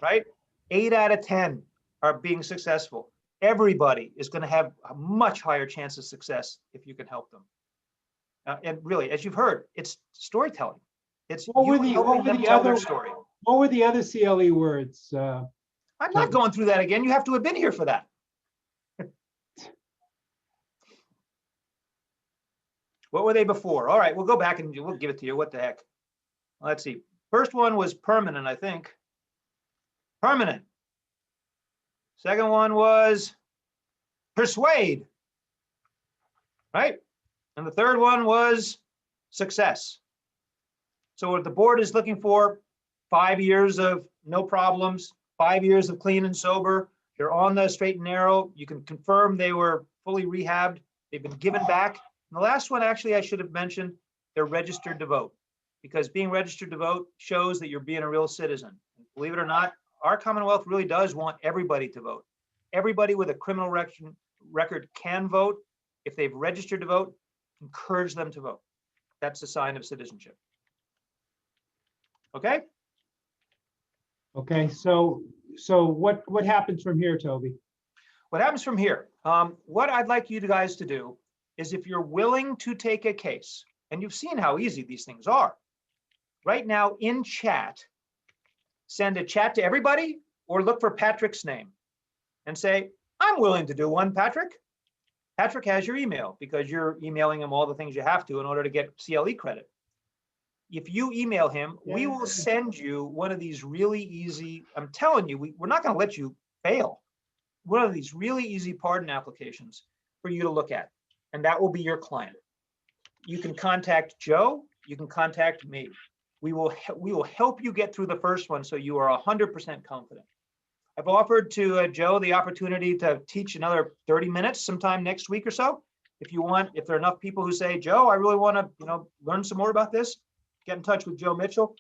right? 8 out of 10 are being successful. Everybody is going to have a much higher chance of success if you can help them. And really, as you've heard, it's storytelling. It's What were helping them tell their story. What were the other CLE words? I'm not going through that again. You have to have been here for that. What were they before? All right, we'll go back and we'll give it to you. What the heck? Let's see. First one was permanent, I think. Permanent. Second one was persuade, right? And the third one was success. So what the board is looking for, 5 years of no problems, 5 years of clean and sober. They're on the straight and narrow. You can confirm they were fully rehabbed. They've been given back. And the last one, actually, I should have mentioned, they're registered to vote, because being registered to vote shows that you're being a real citizen. Believe it or not, our Commonwealth really does want everybody to vote. Everybody with a criminal record can vote. If they've registered to vote, encourage them to vote. That's a sign of citizenship. Okay? Okay, so what happens from here, Toby? What happens from here? What I'd like you guys to do is, if you're willing to take a case, and you've seen how easy these things are, right now in chat, send a chat to everybody or look for Patrick's name and say, I'm willing to do one, Patrick. Patrick has your email because you're emailing him all the things you have to in order to get CLE credit. If you email him, we will send you one of these really easy, I'm telling you, we're not going to let you fail. One of these really easy pardon applications for you to look at, and that will be your client. You can contact Joe, you can contact me. We will help you get through the first one so you are 100% confident. I've offered to Joe the opportunity to teach another 30 minutes sometime next week or so. If you want, if there are enough people who say, Joe, I really want to learn some more about this, get in touch with Joe Mitchell.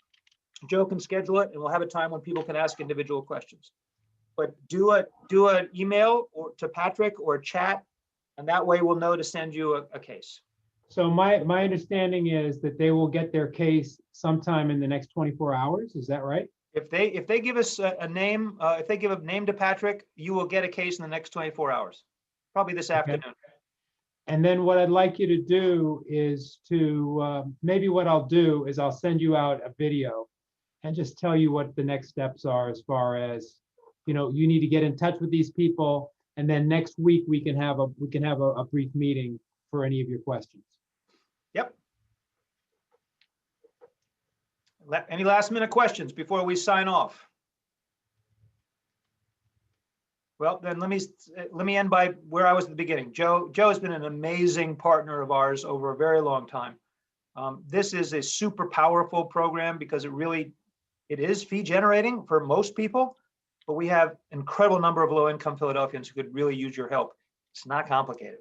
Joe can schedule it, and we'll have a time when people can ask individual questions. But do an email or to Patrick or chat, and that way we'll know to send you a case. So my understanding is that they will get their case sometime in the next 24 hours. Is that right? If they give us a name, if they give a name to Patrick, you will get a case in the next 24 hours, probably this afternoon. And then what I'd like you to do is to, maybe what I'll do is I'll send you out a video and just tell you what the next steps are as far as, you need to get in touch with these people. And then next week we can have a brief meeting for any of your questions. Yep. Any last minute questions before we sign off? Well, then let me end by where I was at the beginning. Joe has been an amazing partner of ours over a very long time. This is a super powerful program because it is fee generating for most people, but we have an incredible number of low income Philadelphians who could really use your help. It's not complicated,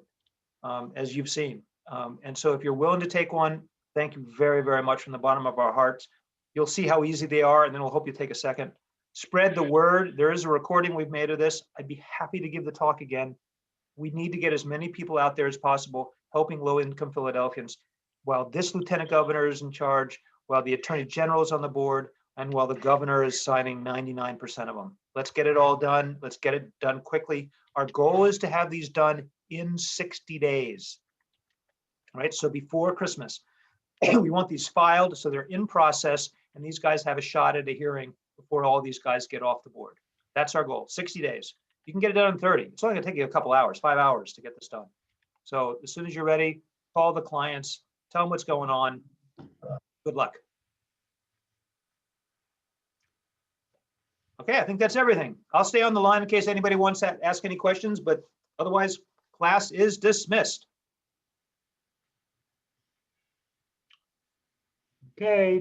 as you've seen. And so if you're willing to take one, thank you very, very much from the bottom of our hearts. You'll see how easy they are, and then we'll hope you take a second. Spread the word. There is a recording we've made of this. I'd be happy to give the talk again. We need to get as many people out there as possible helping low-income Philadelphians while this lieutenant governor is in charge, while the attorney general is on the board, and while the governor is signing 99% of them. Let's get it all done. Let's get it done quickly. Our goal is to have these done in 60 days, right? So before Christmas, we want these filed so they're in process and these guys have a shot at a hearing before all these guys get off the board. That's our goal, 60 days. You can get it done in 30. It's only gonna take you a couple hours, 5 hours to get this done. So as soon as you're ready, call the clients, tell them what's going on. Good luck. Okay, I think that's everything. I'll stay on the line in case anybody wants to ask any questions, but otherwise, class is dismissed. Okay.